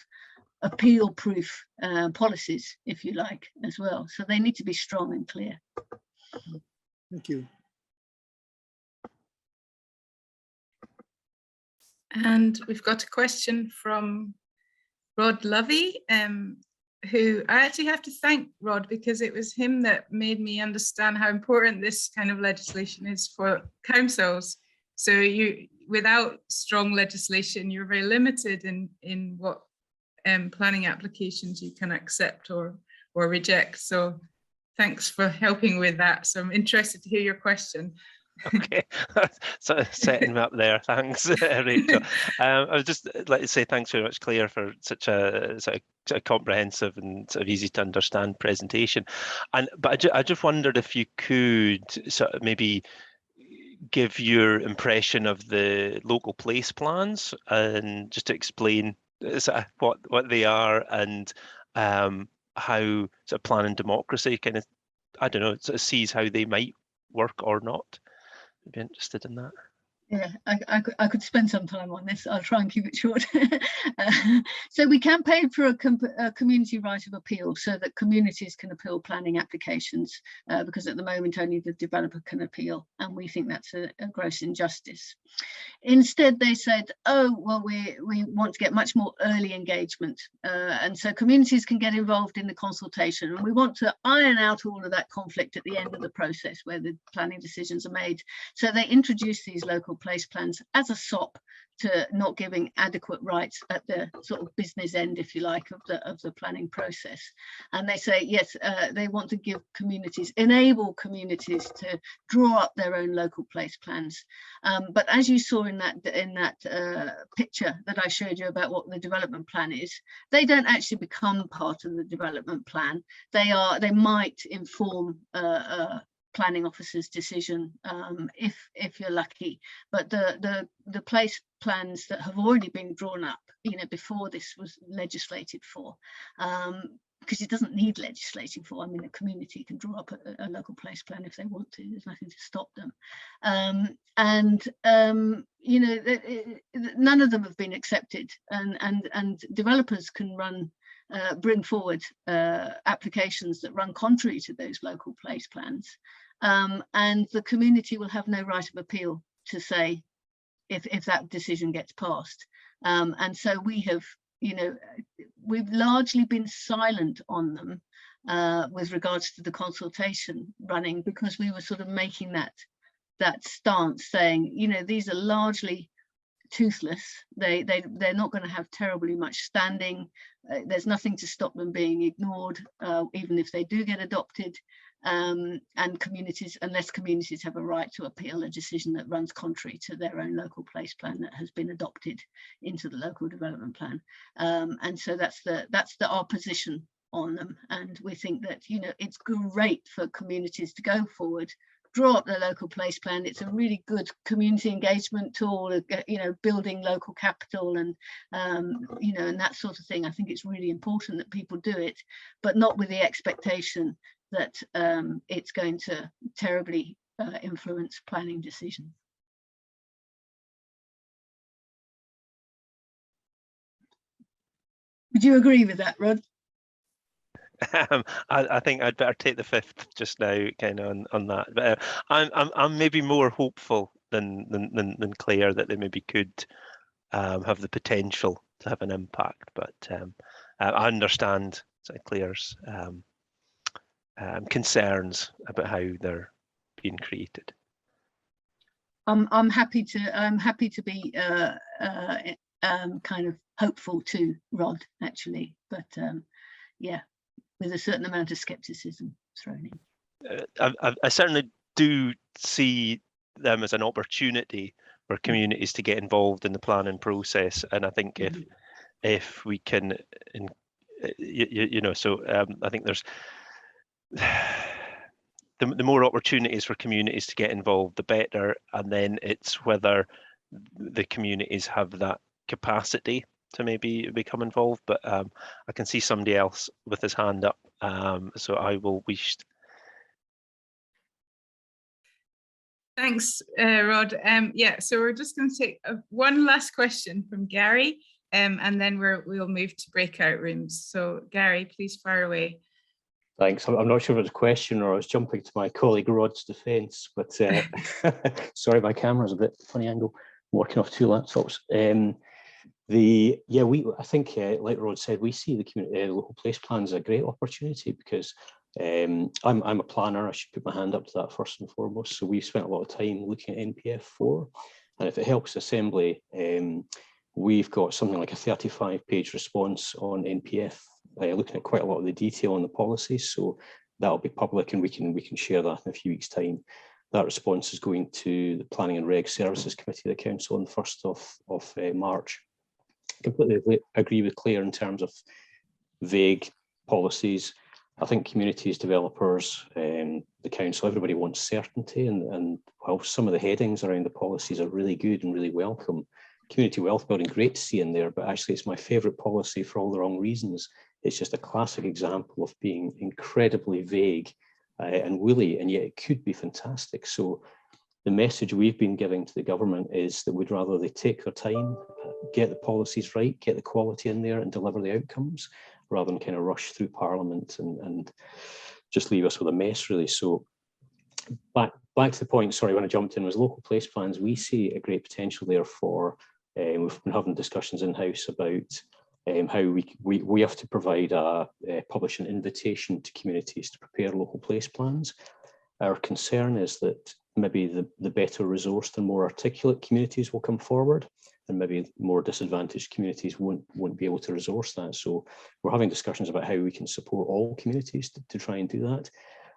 appeal proof policies, if you like, as well. So they need to be strong and clear. Thank you. And we've got a question from Rod Lovey, who I actually have to thank Rod, because it was him that made me understand how important this kind of legislation is for councils. So without strong legislation, you're very limited in what planning applications you can accept or reject. So thanks for helping with that. So I'm interested to hear your question. Okay, so setting me up there. Thanks, Rachel. I would just like to say thanks very much, Claire, for such a comprehensive and sort of easy to understand presentation. But I just wondered if you could sort of maybe give your impression of the local place plans and just to explain what they are and how sort of planning democracy kind of, I don't know, sort of sees how they might work or not. I'd be interested in that. Yeah, I could spend some time on this. I'll try and keep it short. So we campaigned for a community right of appeal so that communities can appeal planning applications because at the moment only the developer can appeal, and we think that's a gross injustice. Instead, they said, oh, well, we want to get much more early engagement. And so communities can get involved in the consultation. And we want to iron out all of that conflict at the end of the process where the planning decisions are made. So they introduce these local place plans as a sop to not giving adequate rights at the sort of business end, if you like, of the planning process. And they say, yes, they want to give communities, enable communities to draw up their own local place plans. But as you saw in that picture that I showed you about what the development plan is, they don't actually become part of the development plan. They might inform planning officer's decision if you're lucky, but the place plans that have already been drawn up, before this was legislated for, because it doesn't need legislating for. I mean, a community can draw up a local place plan if they want to. There's nothing to stop them. None of them have been accepted, and developers can bring forward applications that run contrary to those local place plans, and the community will have no right of appeal to say if that decision gets passed. And so we've largely been silent on them with regards to the consultation running, because we were sort of making that stance, saying, these are largely toothless. They're not going to have terribly much standing. There's nothing to stop them being ignored, even if they do get adopted. And unless communities have a right to appeal a decision that runs contrary to their own local place plan that has been adopted into the local development plan. And so that's our position on them. And we think that, it's great for communities to go forward, draw up their local place plan. It's a really good community engagement tool, building local capital and, and that sort of thing. I think it's really important that people do it, but not with the expectation that it's going to terribly influence planning decisions. Would you agree with that, Rod? I think I'd better take the fifth just now, kind of on that. But I'm maybe more hopeful than Claire that they maybe could have the potential to have an impact. But I understand Claire's concerns about how they're being created. I'm happy to be kind of hopeful too, Rod, actually, but yeah, with a certain amount of skepticism thrown in. I certainly do see them as an opportunity for communities to get involved in the planning process, and I think if we can, I think there's the more opportunities for communities to get involved, the better. And then it's whether the communities have that capacity to maybe become involved. But I can see somebody else with his hand up, so I will wish. Thanks, Rod. Yeah, so we're just going to take one last question from Gary, and then we'll move to breakout rooms. So Gary, please fire away. Thanks. I'm not sure if it's a question or I was jumping to my colleague Rod's defence, but sorry, my camera's a bit funny angle. I'm working off two laptops. I think, like Rod said, we see the community local place plans as a great opportunity because I'm a planner. I should put my hand up to that first and foremost. So we've spent a lot of time looking at NPF4, and if it helps the Assembly, we've got something like a 35-page response on NPF. Looking at quite a lot of the detail on the policies, so that'll be public and we can share that in a few weeks' time. That response is going to the Planning and Reg Services Committee of the Council on the 1st of March. Completely agree with Claire in terms of vague policies. I think communities, developers, the the council, everybody wants certainty, and while some of the headings around the policies are really good and really welcome, community wealth building, great to see in there, but actually it's my favourite policy for all the wrong reasons. It's just a classic example of being incredibly vague and woolly, and yet it could be fantastic. So the message we've been giving to the government is that we'd rather they take their time, get the policies right, get the quality in there and deliver the outcomes, rather than kind of rush through Parliament and just leave us with a mess, really. So back to the point, sorry, when I jumped in, was local place plans. We see a great potential there for, we've been having discussions in-house about how we have to provide publish an invitation to communities to prepare local place plans. Our concern is that maybe the better resourced and more articulate communities will come forward, and maybe more disadvantaged communities won't be able to resource that. So we're having discussions about how we can support all communities to try and do that.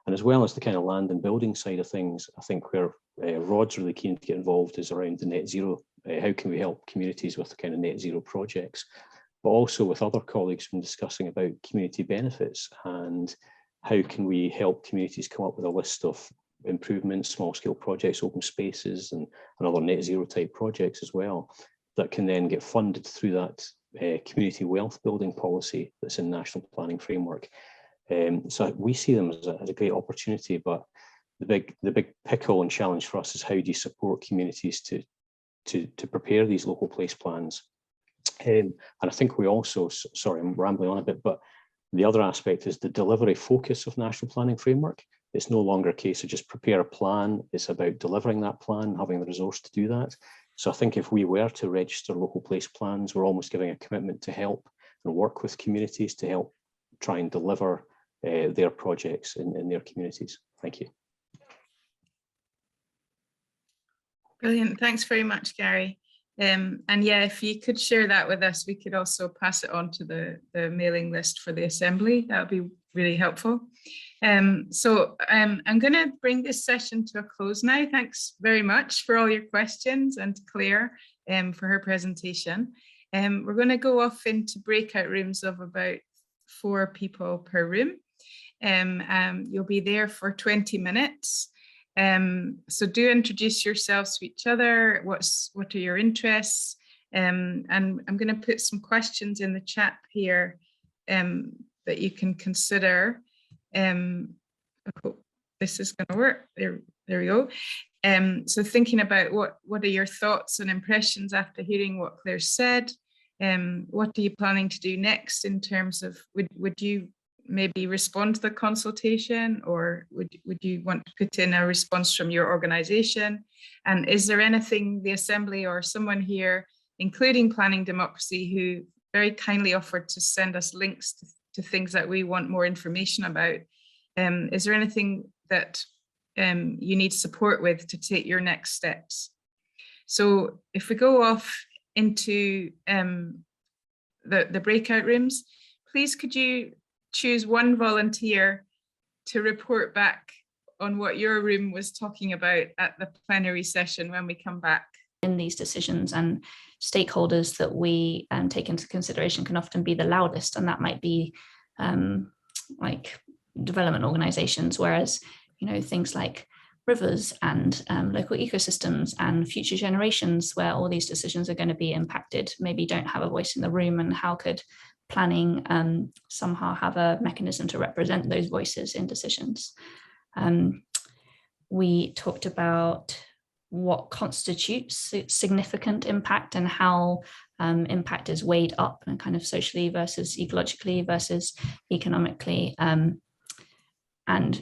And as well as the kind of land and building side of things, I think where Rod's really keen to get involved is around the net zero. How can we help communities with the kind of net zero projects? But also with other colleagues from discussing about community benefits and how can we help communities come up with a list of improvements, small scale projects, open spaces and other net zero type projects as well, that can then get funded through that community wealth building policy that's in National Planning Framework. So we see them as a great opportunity, but the big pickle and challenge for us is how do you support communities to prepare these local place plans? And I think we also, sorry, I'm rambling on a bit, but the other aspect is the delivery focus of National Planning Framework. It's no longer a case of just prepare a plan, it's about delivering that plan, having the resource to do that. So I think if we were to register local place plans, we're almost giving a commitment to help and work with communities to help try and deliver their projects in their communities. Thank you. Brilliant, thanks very much, Gary. And yeah, if you could share that with us, we could also pass it on to the mailing list for the Assembly. That would be really helpful. So I'm going to bring this session to a close now. Thanks very much for all your questions, and to Claire for her presentation. We're going to go off into breakout rooms of about 4 people per room. You'll be there for 20 minutes. So do introduce yourselves to each other. What are your interests? And I'm going to put some questions in the chat here that you can consider. I hope this is going to work. There we go. So thinking about what are your thoughts and impressions after hearing what Claire said? What are you planning to do next in terms of, would you maybe respond to the consultation, or would you want to put in a response from your organisation? And is there anything the Assembly or someone here, including Planning Democracy, who very kindly offered to send us links to things that we want more information about? Is there anything that you need support with to take your next steps? So if we go off into the breakout rooms, please could you choose one volunteer to report back on what your room was talking about at the plenary session when we come back. In these decisions, and stakeholders that we take into consideration can often be the loudest, and that might be like development organisations, whereas things like rivers and local ecosystems and future generations, where all these decisions are going to be impacted, maybe don't have a voice in the room. And how could planning somehow have a mechanism to represent those voices in decisions? We talked about what constitutes significant impact and how impact is weighed up, and kind of socially versus ecologically versus economically. And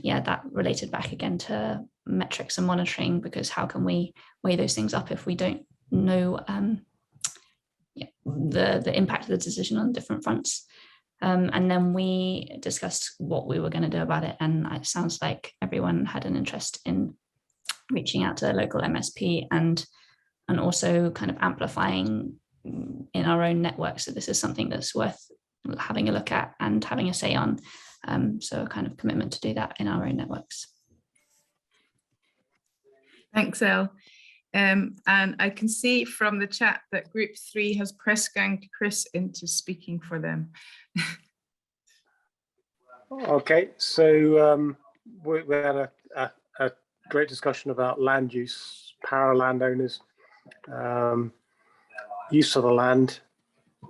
yeah, that related back again to metrics and monitoring, because how can we weigh those things up if we don't know the impact of the decision on different fronts? And then we discussed what we were going to do about it, and it sounds like everyone had an interest in reaching out to the local MSP and also kind of amplifying in our own network. So this is something that's worth having a look at and having a say on. So a kind of commitment to do that in our own networks. Thanks, Elle. And I can see from the chat that Group 3 has press ganged Chris into speaking for them. Okay, so we had a great discussion about land use, power landowners, use of the land,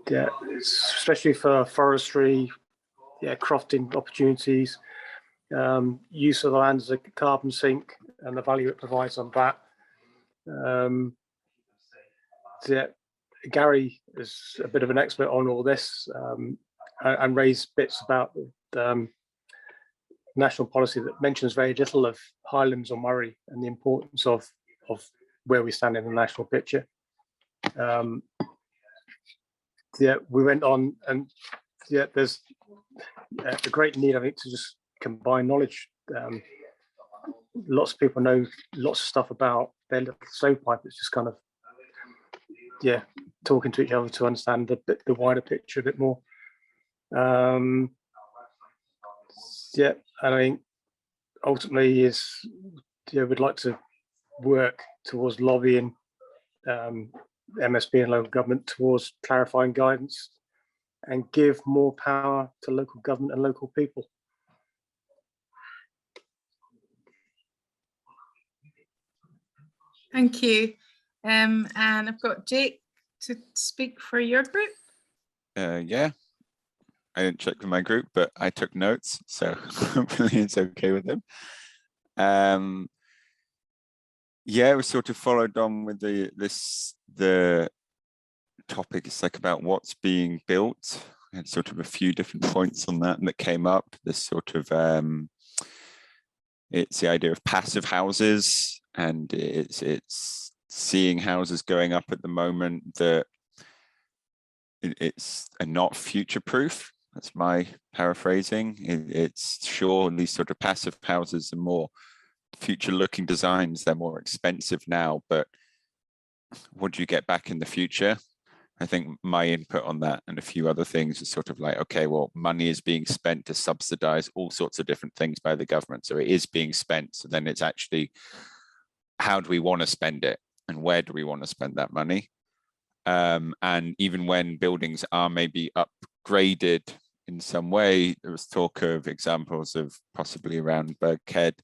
yeah, especially for forestry, yeah, crofting opportunities, use of the land as a carbon sink and the value it provides on that. Yeah, Gary is a bit of an expert on all this, and raised bits about national policy that mentions very little of Highlands or Moray and the importance of where we stand in the national picture. Yeah, we went on, and yeah, there's a great need, I think, to just combine knowledge. Lots of people know lots of stuff about their little stovepipe. It's just kind of, yeah, talking to each other to understand the wider picture a bit more. Yeah, and I think ultimately is, yeah, we'd like to work towards lobbying MSP and local government towards clarifying guidance and give more power to local government and local people. Thank you. And I've got Jake to speak for your group. Yeah, I didn't check with my group, but I took notes, so hopefully it's okay with them. Yeah, we sort of followed on with the topic. It's like about what's being built, and sort of a few different points on that came up. This sort of it's the idea of passive houses, and it's seeing houses going up at the moment that it's not future-proof. That's my paraphrasing. It's sure these sort of passive houses are more future-looking designs. They're more expensive now, but what do you get back in the future? I think my input on that and a few other things is sort of like, okay, well, money is being spent to subsidize all sorts of different things by the government. So it is being spent. So then it's actually, how do we want to spend it? And where do we want to spend that money? And even when buildings are maybe upgraded in some way, there was talk of examples of possibly around Birkhead.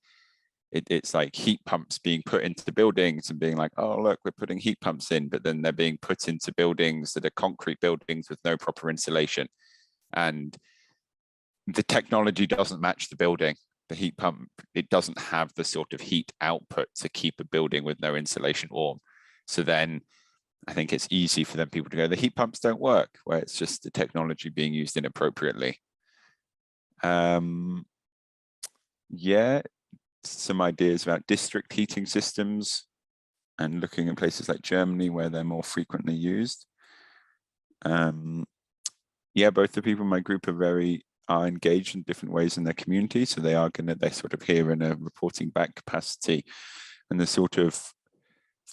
It's like heat pumps being put into the buildings and being like, oh, look, we're putting heat pumps in, but then they're being put into buildings that are concrete buildings with no proper insulation. And the technology doesn't match the building. The heat pump, it doesn't have the sort of heat output to keep a building with no insulation warm. So then I think it's easy for them people to go, the heat pumps don't work, where it's just the technology being used inappropriately. Yeah, some ideas about district heating systems and looking at places like Germany where they're more frequently used. Yeah, both the people in my group are engaged in different ways in their community, so they're sort of here in a reporting back capacity. And the sort of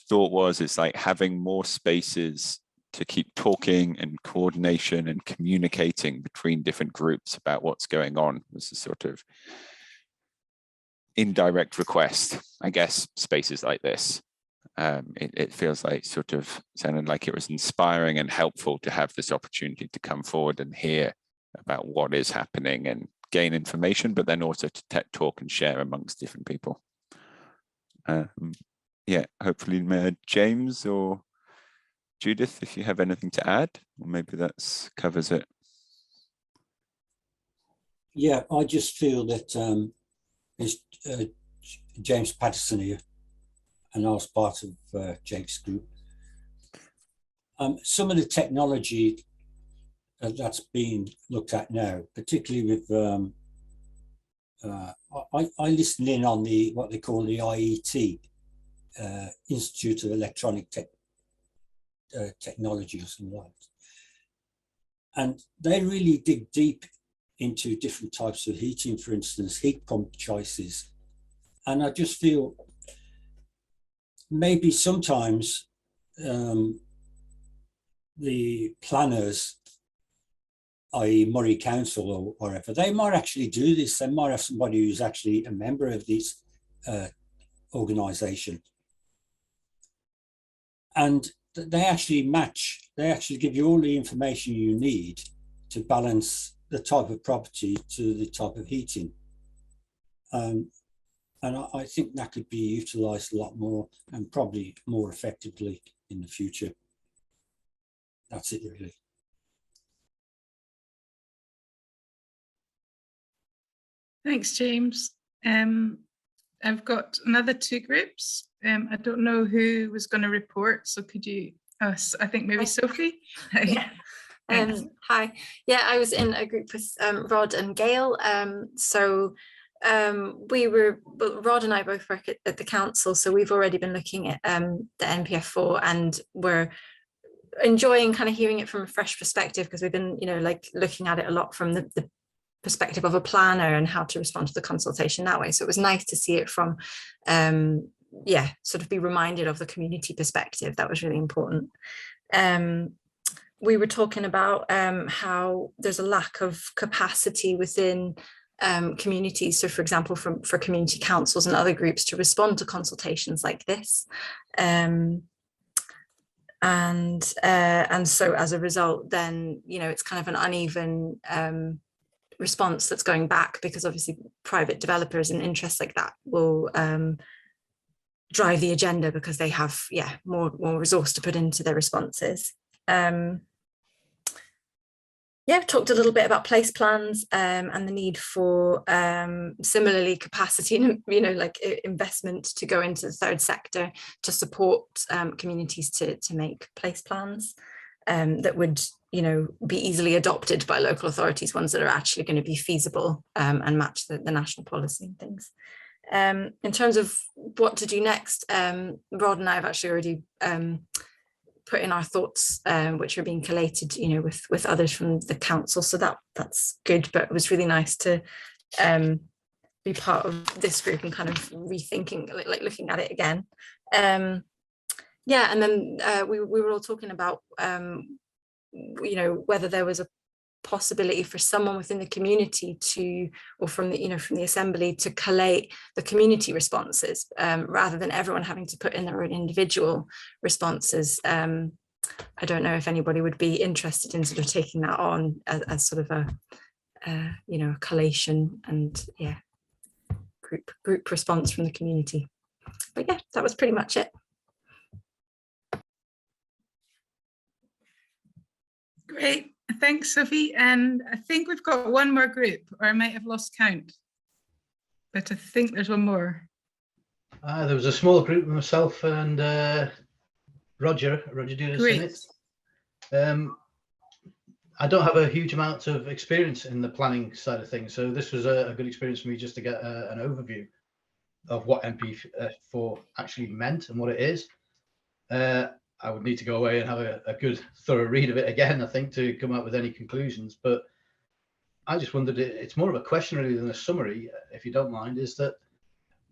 thought was, it's like having more spaces to keep talking and coordination and communicating between different groups about what's going on was a sort of indirect request. I guess spaces like this, it feels like sort of sounded like it was inspiring and helpful to have this opportunity to come forward and hear about what is happening and gain information, but then also to talk and share amongst different people. Yeah, hopefully James or Judith, if you have anything to add, or maybe that covers it. Yeah, I just feel that it's James Patterson here, and I was part of Jake's group. Some of the technology that's being looked at now, particularly with, I listened in on what they call the IET, Institute of Electronic Technology or something like that. And they really dig deep into different types of heating, for instance, heat pump choices. And I just feel maybe sometimes the planners, i.e. Moray Council or whatever, they might actually do this. They might have somebody who's actually a member of this organisation. And they actually give you all the information you need to balance the type of property to the type of heating. And I think that could be utilised a lot more and probably more effectively in the future. That's it, really. Thanks, James. I've got another two groups. I don't know who was going to report, so could you, I think maybe Sophie? Yeah. Hi. Yeah, I was in a group with Rod and Gail. Rod and I both work at the council, so we've already been looking at the NPF4, and we're enjoying kind of hearing it from a fresh perspective, because we've been, like looking at it a lot from the perspective of a planner and how to respond to the consultation that way. So it was nice to see it from, sort of be reminded of the community perspective. That was really important. We were talking about how there's a lack of capacity within communities. So, for example, for community councils and other groups to respond to consultations like this. And so as a result, then, it's kind of an uneven response that's going back, because obviously private developers and interests like that will drive the agenda, because they have more resource to put into their responses. Talked a little bit about place plans and the need for similarly capacity and like investment to go into the third sector to support communities to make place plans that would be easily adopted by local authorities, ones that are actually going to be feasible and match the national policy and things. In terms of what to do next, Rod and I have actually already put in our thoughts, which are being collated, with others from the council. So that's good, but it was really nice to be part of this group and kind of rethinking, like looking at it again. And then we were all talking about, whether there was a possibility for someone within the community to, or from the assembly to collate the community responses, rather than everyone having to put in their own individual responses. I don't know if anybody would be interested in sort of taking that on as sort of a collation and group response from the community. But yeah, that was pretty much it. Great, thanks, Sophie. And I think we've got one more group, or I might have lost count, but I think there's one more. There was a small group with myself and Roger Dudas in it. I don't have a huge amount of experience in the planning side of things, so this was a good experience for me just to get an overview of what NPF4 actually meant and what it is. I would need to go away and have a good thorough read of it again, I think, to come up with any conclusions. But I just wondered, it's more of a question really than a summary, if you don't mind, is that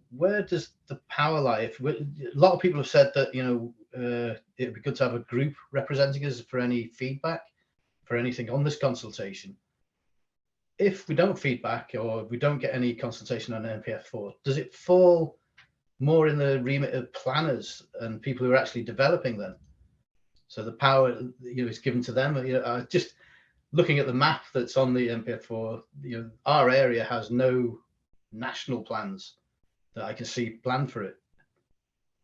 where does the power lie? A lot of people have said that, it would be good to have a group representing us for any feedback, for anything on this consultation. If we don't feedback or we don't get any consultation on NPF4, does it fall more in the remit of planners and people who are actually developing them? So the power, is given to them. Just looking at the map that's on the NPF4, our area has no national plans that I can see planned for it.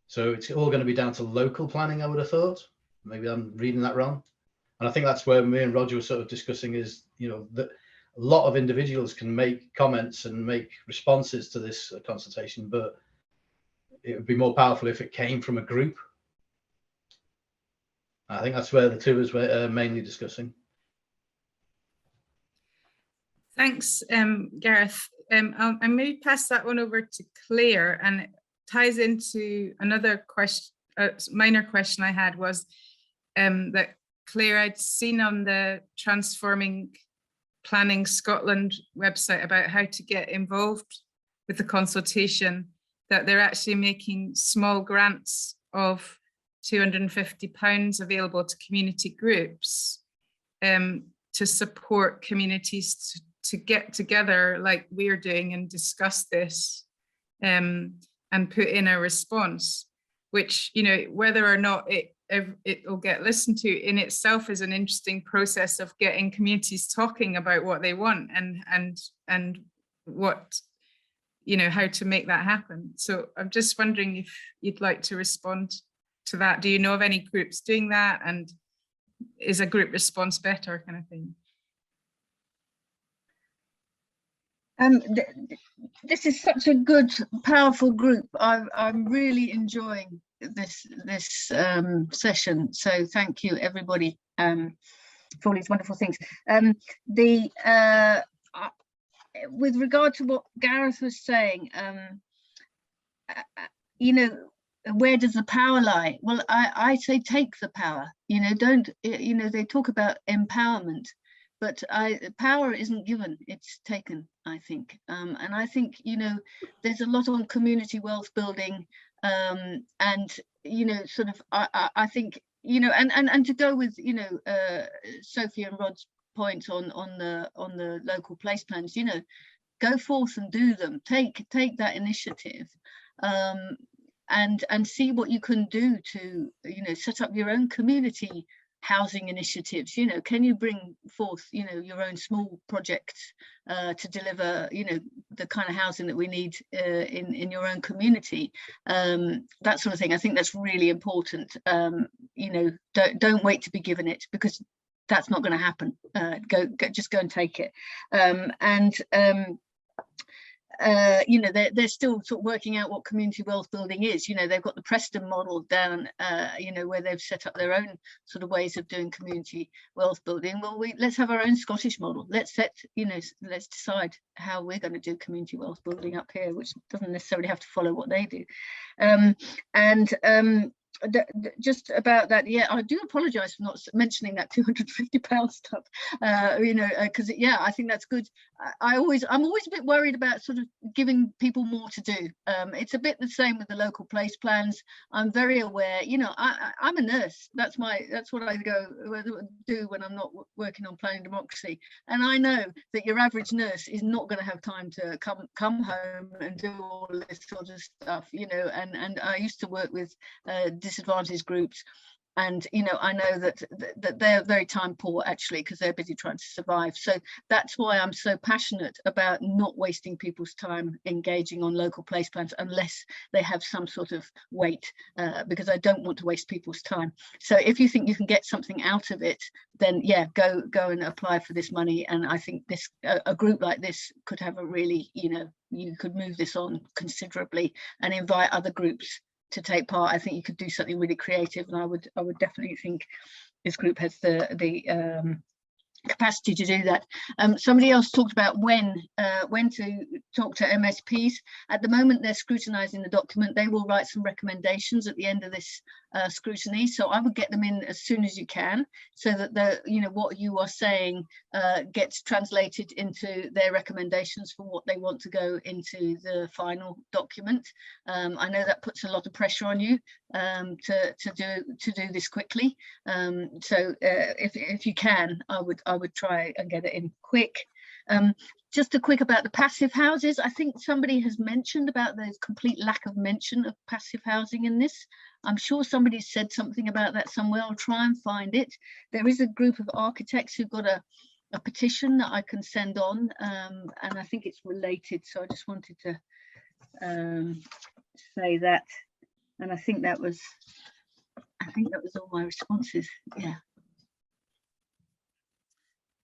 So it's all going to be down to local planning, I would have thought. Maybe I'm reading that wrong. And I think that's where me and Roger were sort of discussing is, that a lot of individuals can make comments and make responses to this consultation, but it would be more powerful if it came from a group. I think that's where the two of us were mainly discussing. Thanks, Gareth. I may pass that one over to Claire, and it ties into another question, minor question I had was that Claire, I'd seen on the Transforming Planning Scotland website about how to get involved with the consultation, that they're actually making small grants of £250 available to community groups to support communities to get together like we're doing and discuss this and put in a response, which, whether or not it will get listened to in itself is an interesting process of getting communities talking about what they want and what you know, how to make that happen. So I'm just wondering if you'd like to respond to that. Do you know of any groups doing that, and is a group response better, kind of thing? This is such a good, powerful group. I'm really enjoying this session. So thank you, everybody, for all these wonderful things. With regard to what Gareth was saying, you know, where does the power lie? Well, I say take the power. You know, don't. You know, they talk about empowerment, but power isn't given, it's taken, I think. And I think, you know, there's a lot on community wealth building, and, you know, sort of, I think, you know, and to go with, you know, Sophie and Rod's point on the local place plans, you know, go forth and do them, take that initiative, and see what you can do to, you know, set up your own community housing initiatives. You know, can you bring forth, you know, your own small projects to deliver, you know, the kind of housing that we need in your own community, that sort of thing. I think that's really important. You know, don't wait to be given it, because that's not going to happen. Just go and take it. You know, they're still sort of working out what community wealth building is. You know, they've got the Preston model down, you know, where they've set up their own sort of ways of doing community wealth building. Well, let's have our own Scottish model. Let's decide how we're going to do community wealth building up here, which doesn't necessarily have to follow what they do. Just about that, yeah, I do apologize for not mentioning that £250 stuff, you know, because yeah, I think that's good. I'm always a bit worried about sort of giving people more to do. It's a bit the same with the local place plans. I'm very aware, you know, I'm a nurse. That's what I do when I'm not working on planning democracy, and I know that your average nurse is not going to have time to come home and do all this sort of stuff, you know. And I used to work with disadvantaged groups, and you know, I know that they're very time poor actually, because they're busy trying to survive. So that's why I'm so passionate about not wasting people's time engaging on local place plans unless they have some sort of weight, because I don't want to waste people's time. So if you think you can get something out of it, then yeah, go and apply for this money. And I think this a group like this could have a really, you know, you could move this on considerably and invite other groups to take part. I think you could do something really creative, and I would definitely think this group has the capacity to do that. Somebody else talked about when to talk to MSPs. At the moment, they're scrutinizing the document. They will write some recommendations at the end of this scrutiny. So I would get them in as soon as you can, so that you know, what you are saying gets translated into their recommendations for what they want to go into the final document. I know that puts a lot of pressure on you to do this quickly. So if you can, I would try and get it in quick. Just a quick about the passive houses. I think somebody has mentioned about the complete lack of mention of passive housing in this. I'm sure somebody said something about that somewhere. I'll try and find it. There is a group of architects who've got a petition that I can send on, and I think it's related. So I just wanted to say that. And I think that was all my responses. Yeah.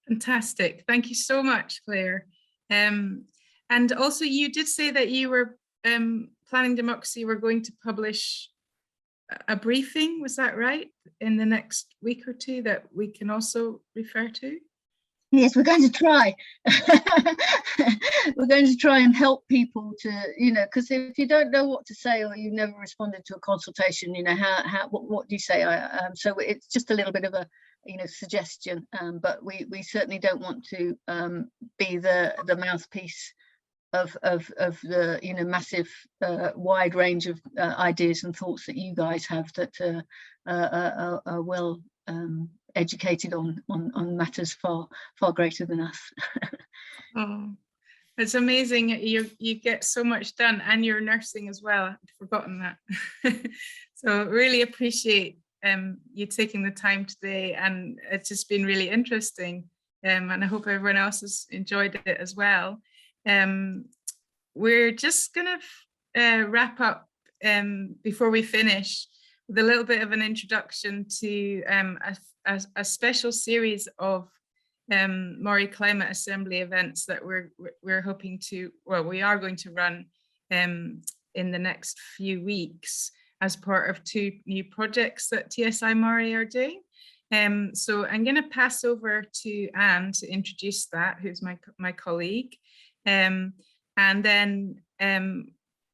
Fantastic. Thank you so much, Claire. And also, you did say that you were Planning Democracy were going to publish a briefing, was that right, in the next week or two that we can also refer to? Yes, we're going to try. We're going to try and help people to, you know, because if you don't know what to say, or you've never responded to a consultation, you know, what do you say? So it's just a little bit of a, you know, suggestion, but we certainly don't want to be the mouthpiece of the, you know, massive wide range of ideas and thoughts that you guys have that are well educated on matters far greater than us. Oh, it's amazing. You get so much done, and you're nursing as well. I'd forgotten that. So really appreciate you taking the time today, and it's just been really interesting, and I hope everyone else has enjoyed it as well. we're just going to wrap up before we finish with a little bit of an introduction to a special series of Moray Climate Assembly events that we're hoping to, well, we are going to run in the next few weeks as part of 2 new projects that tsiMORAY are doing. So I'm going to pass over to Anne to introduce that, who's my colleague. And then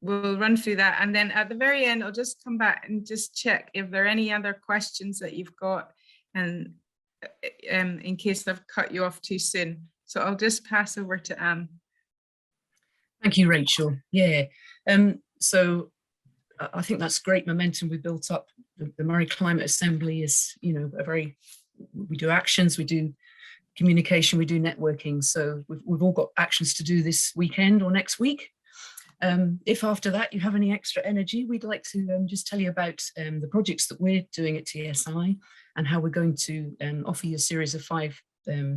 we'll run through that. And then at the very end, I'll just come back and just check if there are any other questions that you've got, and in case I've cut you off too soon. So I'll just pass over to Anne. Thank you, Rachel. Yeah, so I think that's great momentum we built up. The Moray Climate Assembly is, you know, we do actions, we do communication, we do networking. So we've all got actions to do this weekend or next week. If after that you have any extra energy, we'd like to just tell you about the projects that we're doing at TSI and how we're going to offer you a series of 5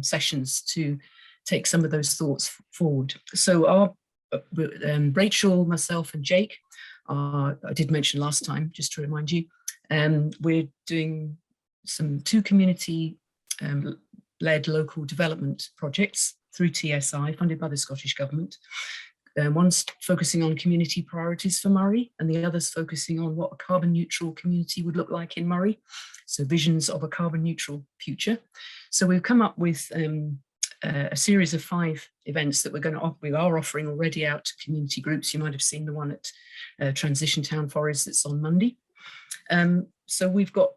sessions to take some of those thoughts forward. So our Rachel, myself and Jake, I did mention last time, just to remind you, we're doing 2 community led local development projects through TSI, funded by the Scottish Government. One's focusing on community priorities for Moray, and the other's focusing on what a carbon neutral community would look like in Moray. So visions of a carbon neutral future. So we've come up with a series of 5 events that we are offering already out to community groups. You might have seen the one at Transition Town Forest that's on Monday. So we've got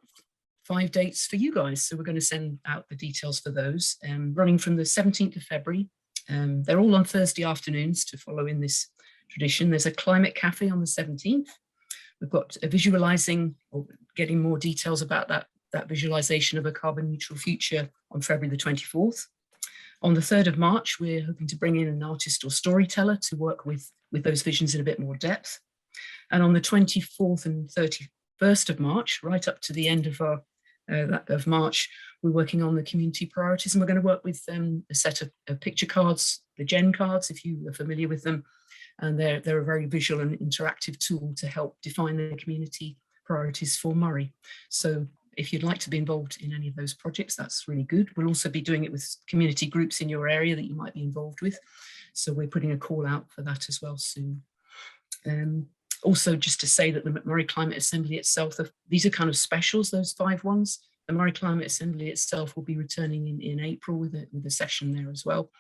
5 dates for you guys. So we're going to send out the details for those, running from the 17th of February. They're all on Thursday afternoons to follow in this tradition. There's a climate cafe on the 17th. We've got a visualizing, or getting more details about that visualization of a carbon neutral future on February the 24th. On the 3rd of March, we're hoping to bring in an artist or storyteller to work with those visions in a bit more depth. And on the 24th and 31st of March, right up to the end of March, we're working on the community priorities, and we're going to work with a set of picture cards, the Gen cards, if you are familiar with them. And they're a very visual and interactive tool to help define the community priorities for Moray. So if you'd like to be involved in any of those projects, that's really good. We'll also be doing it with community groups in your area that you might be involved with. So we're putting a call out for that as well soon. Also, just to say that the Moray Climate Assembly itself, these are kind of specials, those 5 ones. The Moray Climate Assembly itself will be returning in April with a session there as well.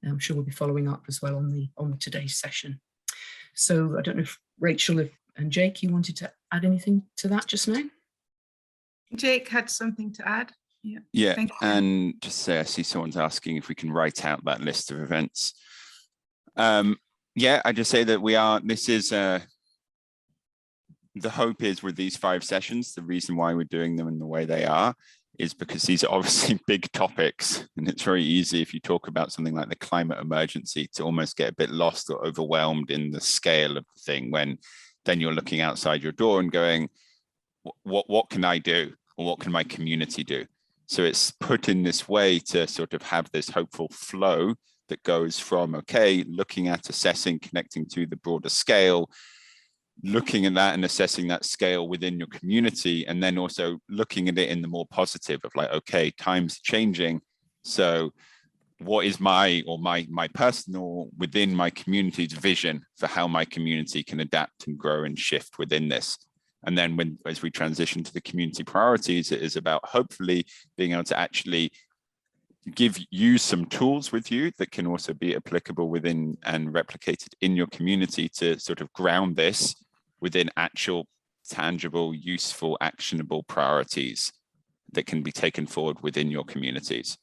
I'm sure we'll be following up as well on today's session. So I don't know if Rachel and Jake, you wanted to add anything to that just now? Jake had something to add. Yeah, and just say I see someone's asking if we can write out that list of events. Yeah, I just say that this is the hope is with these 5 sessions, the reason why we're doing them in the way they are is because these are obviously big topics, and it's very easy if you talk about something like the climate emergency to almost get a bit lost or overwhelmed in the scale of the thing, when then you're looking outside your door and going, what can I do, or what can my community do? So it's put in this way to sort of have this hopeful flow that goes from, okay, looking at, assessing, connecting to the broader scale, looking at that and assessing that scale within your community, and then also looking at it in the more positive of like, okay, time's changing. So what is my personal, within my community's vision for how my community can adapt and grow and shift within this? And then as we transition to the community priorities, it is about hopefully being able to actually use some tools with you that can also be applicable within and replicated in your community to sort of ground this within actual, tangible, useful, actionable priorities that can be taken forward within your communities.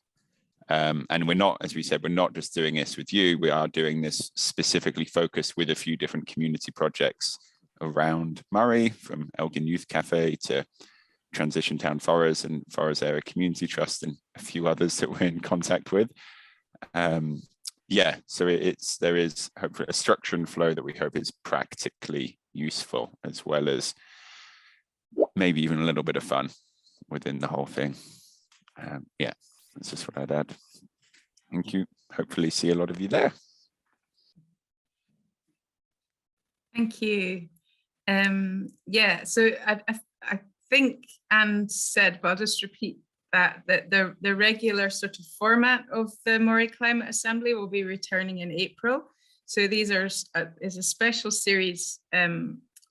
And we're not, as we said, we're not just doing this with you, we are doing this specifically focused with a few different community projects around Moray, from Elgin Youth Cafe to Transition Town Forest and Forest Area Community Trust, and a few others that we're in contact with. Yeah, so there is hopefully a structure and flow that we hope is practically useful, as well as maybe even a little bit of fun within the whole thing. Yeah, that's just what I'd add. Thank you. Hopefully see a lot of you there. Thank you. Yeah, so I think Anne said, but I'll just repeat that the regular sort of format of the Moray Climate Assembly will be returning in April. So these is a special series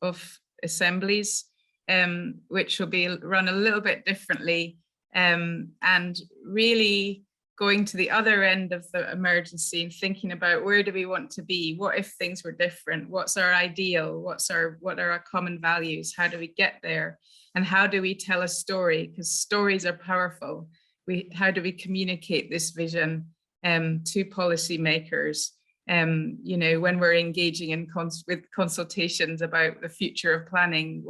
of assemblies, which will be run a little bit differently, and really going to the other end of the emergency and thinking about where do we want to be? What if things were different? What's our ideal? What are our common values? How do we get there? And how do we tell a story? Because stories are powerful. How do we communicate this vision to policymakers? You know, when we're engaging with consultations about the future of planning,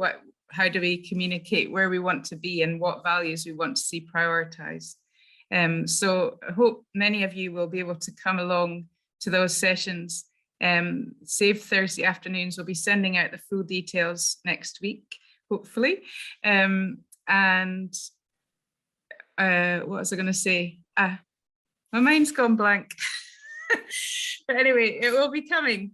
how do we communicate where we want to be and what values we want to see prioritized? So I hope many of you will be able to come along to those sessions. Save Thursday afternoons, we'll be sending out the full details next week, hopefully. And what was I going to say? My mind's gone blank. But anyway, it will be coming.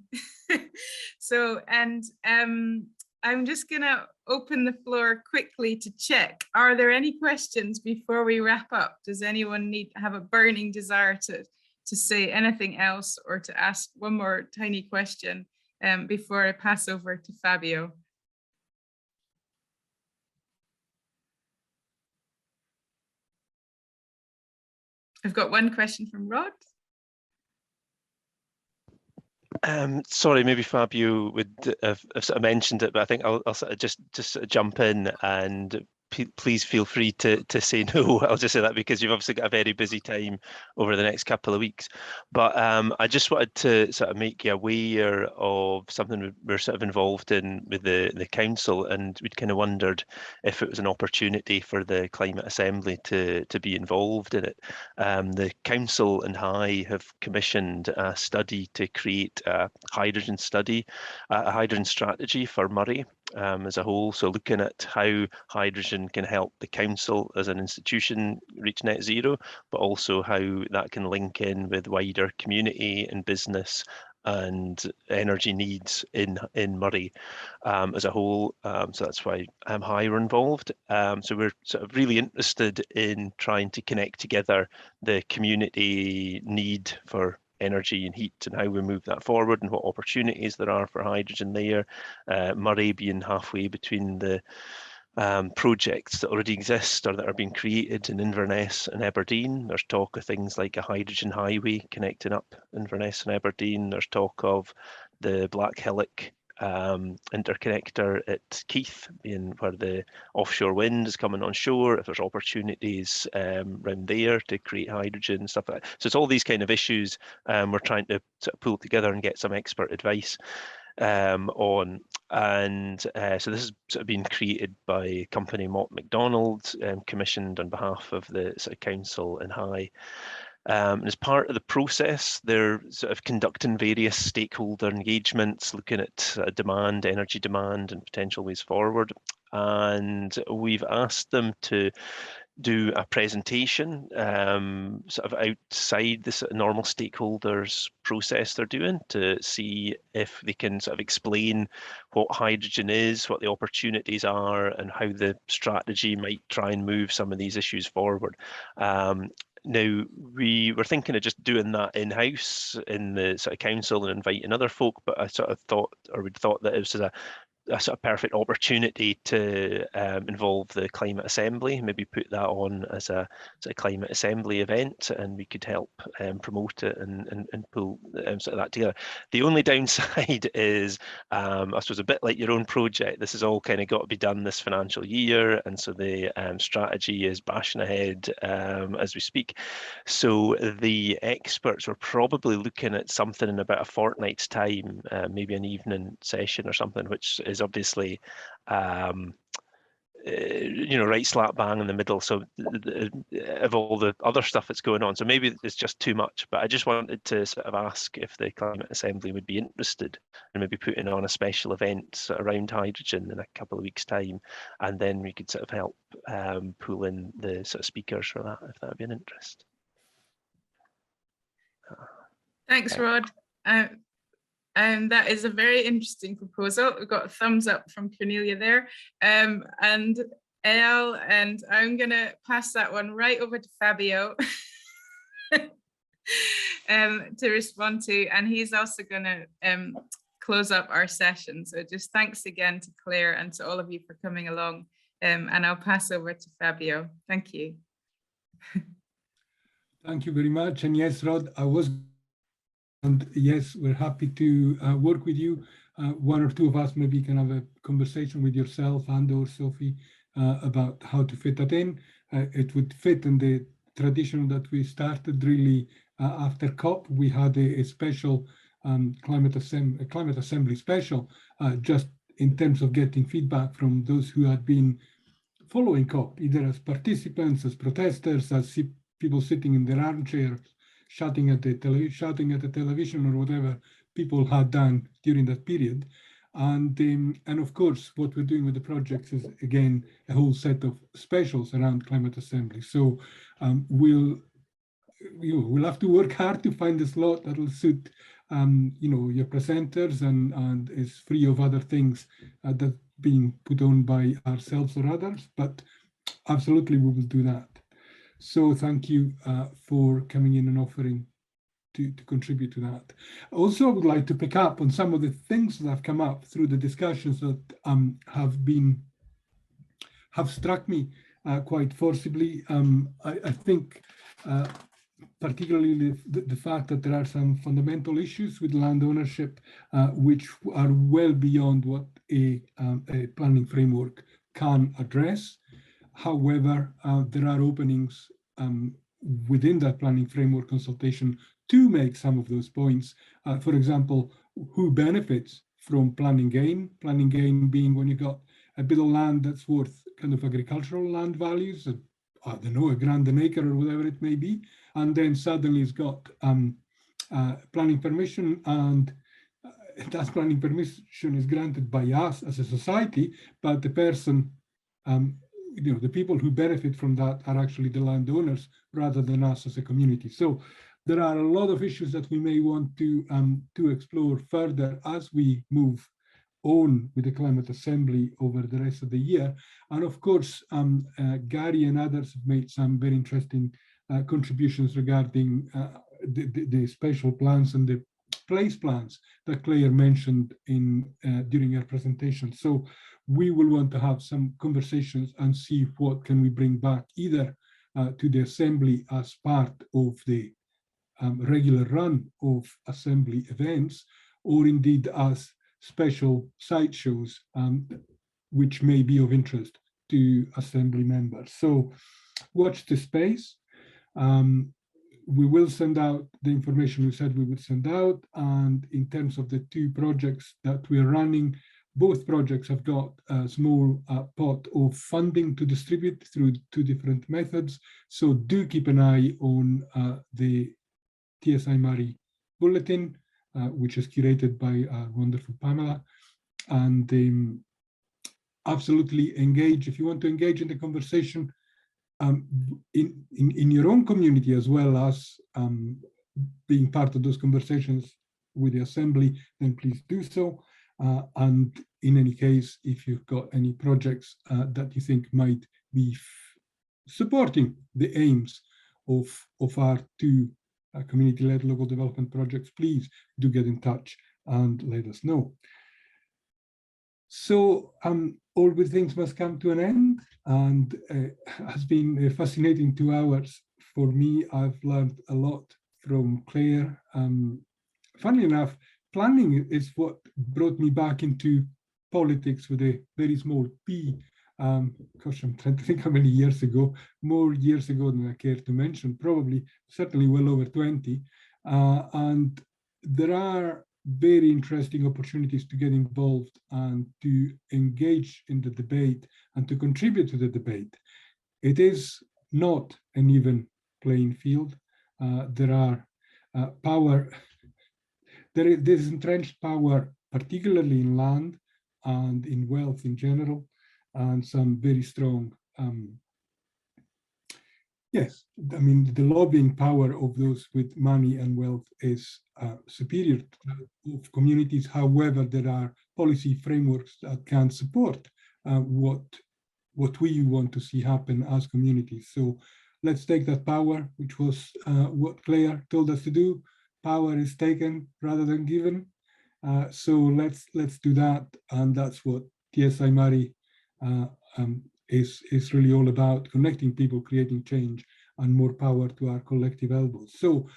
So, and I'm just going to open the floor quickly to check. Are there any questions before we wrap up? Does anyone have a burning desire to say anything else or to ask one more tiny question before I pass over to Fabio? I've got one question from Rod. Sorry, maybe Fabio would have sort of mentioned it, but I think I'll sort of just jump in, and please feel free to say no. I'll just say that because you've obviously got a very busy time over the next couple of weeks. But I just wanted to sort of make you aware of something we're sort of involved in with the council, and we'd kind of wondered if it was an opportunity for the Climate Assembly to be involved in it. The council and I have commissioned a study to create a hydrogen study, a hydrogen strategy for Moray as a whole. So looking at how hydrogen can help the council as an institution reach net zero, but also how that can link in with wider community and business and energy needs in Moray as a whole. So that's why we're involved. So we're sort of really interested in trying to connect together the community need for energy and heat and how we move that forward and what opportunities there are for hydrogen there. Moray being halfway between the projects that already exist or that are being created in Inverness and Aberdeen. There's talk of things like a hydrogen highway connecting up Inverness and Aberdeen. There's talk of the Black Hillock interconnector at Keith, being where the offshore wind is coming on shore, if there's opportunities around there to create hydrogen, stuff like that. So it's all these kind of issues we're trying to sort of pull together and get some expert advice on. And so this has sort of been created by a company, Mott MacDonald, commissioned on behalf of the sort of council and High. And as part of the process, they're sort of conducting various stakeholder engagements, looking at demand, energy demand, and potential ways forward. And we've asked them to do a presentation sort of outside the sort of normal stakeholders process they're doing, to see if they can sort of explain what hydrogen is, what the opportunities are, and how the strategy might try and move some of these issues forward. Now, we were thinking of just doing that in-house in the sort of council and inviting other folk, but I sort of thought, or we'd thought that it was a sort of perfect opportunity to involve the Climate Assembly, maybe put that on as a Climate Assembly event, and we could help promote it and pull sort of that together. The only downside is, I suppose, a bit like your own project, this has all kind of got to be done this financial year, and so the strategy is bashing ahead as we speak. So the experts were probably looking at something in about a fortnight's time, maybe an evening session or something, which is obviously you know, right slap bang in the middle, so of all the other stuff that's going on. So maybe it's just too much, but I just wanted to sort of ask if the Climate Assembly would be interested in maybe putting on a special event around hydrogen in a couple of weeks' time, and then we could sort of help pull in the sort of speakers for that, if that would be an interest. Thanks, Rod. That is a very interesting proposal. We've got a thumbs up from Cornelia there. And Elle, and I'm going to pass that one right over to Fabio to respond to, and he's also going to close up our session. So just thanks again to Claire and to all of you for coming along. And I'll pass over to Fabio. Thank you. Thank you very much. And yes, Rod, and yes, we're happy to work with you. One or two of us maybe can have a conversation with yourself and or Sophie about how to fit that in. It would fit in the tradition that we started really after COP. We had a special climate assembly special, just in terms of getting feedback from those who had been following COP, either as participants, as protesters, as people sitting in their armchairs, shouting at the television or whatever people had done during that period. And of course, what we're doing with the projects is, again, a whole set of specials around climate assembly. So we'll have to work hard to find a slot that will suit your presenters and is free of other things that being put on by ourselves or others, but absolutely we will do that. So thank you for coming in and offering to contribute to that. Also, I would like to pick up on some of the things that have come up through the discussions that have struck me quite forcibly. I think particularly the fact that there are some fundamental issues with land ownership which are well beyond what a planning framework can address. However, there are openings within that planning framework consultation to make some of those points. For example, who benefits from planning gain? Planning gain being when you got a bit of land that's worth kind of agricultural land values, I don't know, £1 an acre or whatever it may be, and then suddenly it's got planning permission, and that planning permission is granted by us as a society, but the person, the people who benefit from that are actually the landowners rather than us as a community. So there are a lot of issues that we may want to explore further as we move on with the Climate Assembly over the rest of the year. And of course, Gary and others have made some very interesting contributions regarding the spatial plans and the place plans that Claire mentioned during her presentation. So we will want to have some conversations and see what can we bring back either to the Assembly as part of the regular run of Assembly events, or indeed as special site shows which may be of interest to Assembly members. So watch the space. We will send out the information we said we would send out, and in terms of the two projects that we are running, both projects have got a small pot of funding to distribute through two different methods. So do keep an eye on the tsiMORAY bulletin, which is curated by our wonderful Pamela, and absolutely engage. If you want to engage in the conversation in your own community, as well as being part of those conversations with the Assembly, then please do so. And in any case, if you've got any projects that you think might be supporting the aims of our two community-led local development projects, please do get in touch and let us know. So all good things must come to an end, and it has been a fascinating 2 hours for me. I've learned a lot from Claire. Funnily enough, planning is what brought me back into politics with a very small p. Gosh, I'm trying to think how many years ago, more years ago than I care to mention, probably, certainly well over 20. And there are very interesting opportunities to get involved and to engage in the debate and to contribute to the debate. It is not an even playing field. There are there's entrenched power, particularly in land and in wealth in general, and some very strong yes, I mean, the lobbying power of those with money and wealth is superior to that of communities. However, there are policy frameworks that can support what we want to see happen as communities. So let's take that power, which was what Clare told us to do. Power is taken rather than given. So let's do that, and that's what tsiMORAY is really all about: connecting people, creating change, and more power to our collective elbows. So,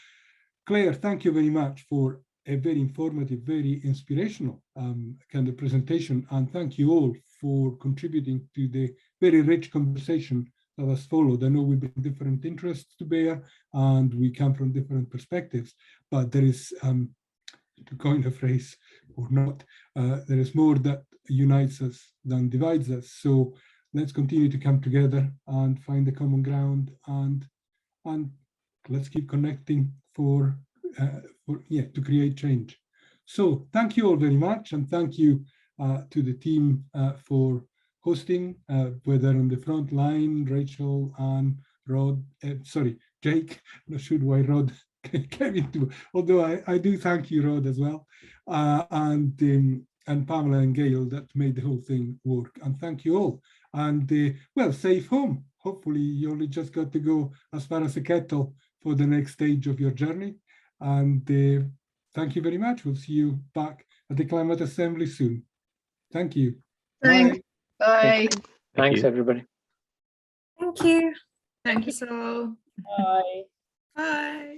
Clare, thank you very much for a very informative, very inspirational kind of presentation, and thank you all for contributing to the very rich conversation that has followed. I know we bring different interests to bear, and we come from different perspectives, but there is, to coin a phrase or not, there is more that unites us than divides us. So let's continue to come together and find the common ground, and let's keep connecting to create change. So thank you all very much, and thank you to the team for hosting, whether on the front line, Rachel and Rod, Jake. I'm not sure why Rod came into, although I do thank you, Rod, as well, and Pamela and Gail that made the whole thing work. And thank you all. And well, safe home. Hopefully you only just got to go as far as a kettle for the next stage of your journey. And thank you very much. We'll see you back at the Climate Assembly soon. Thank you. Thanks. Bye. Bye. Thanks, everybody. Thank you. Thank you all. Bye. Bye.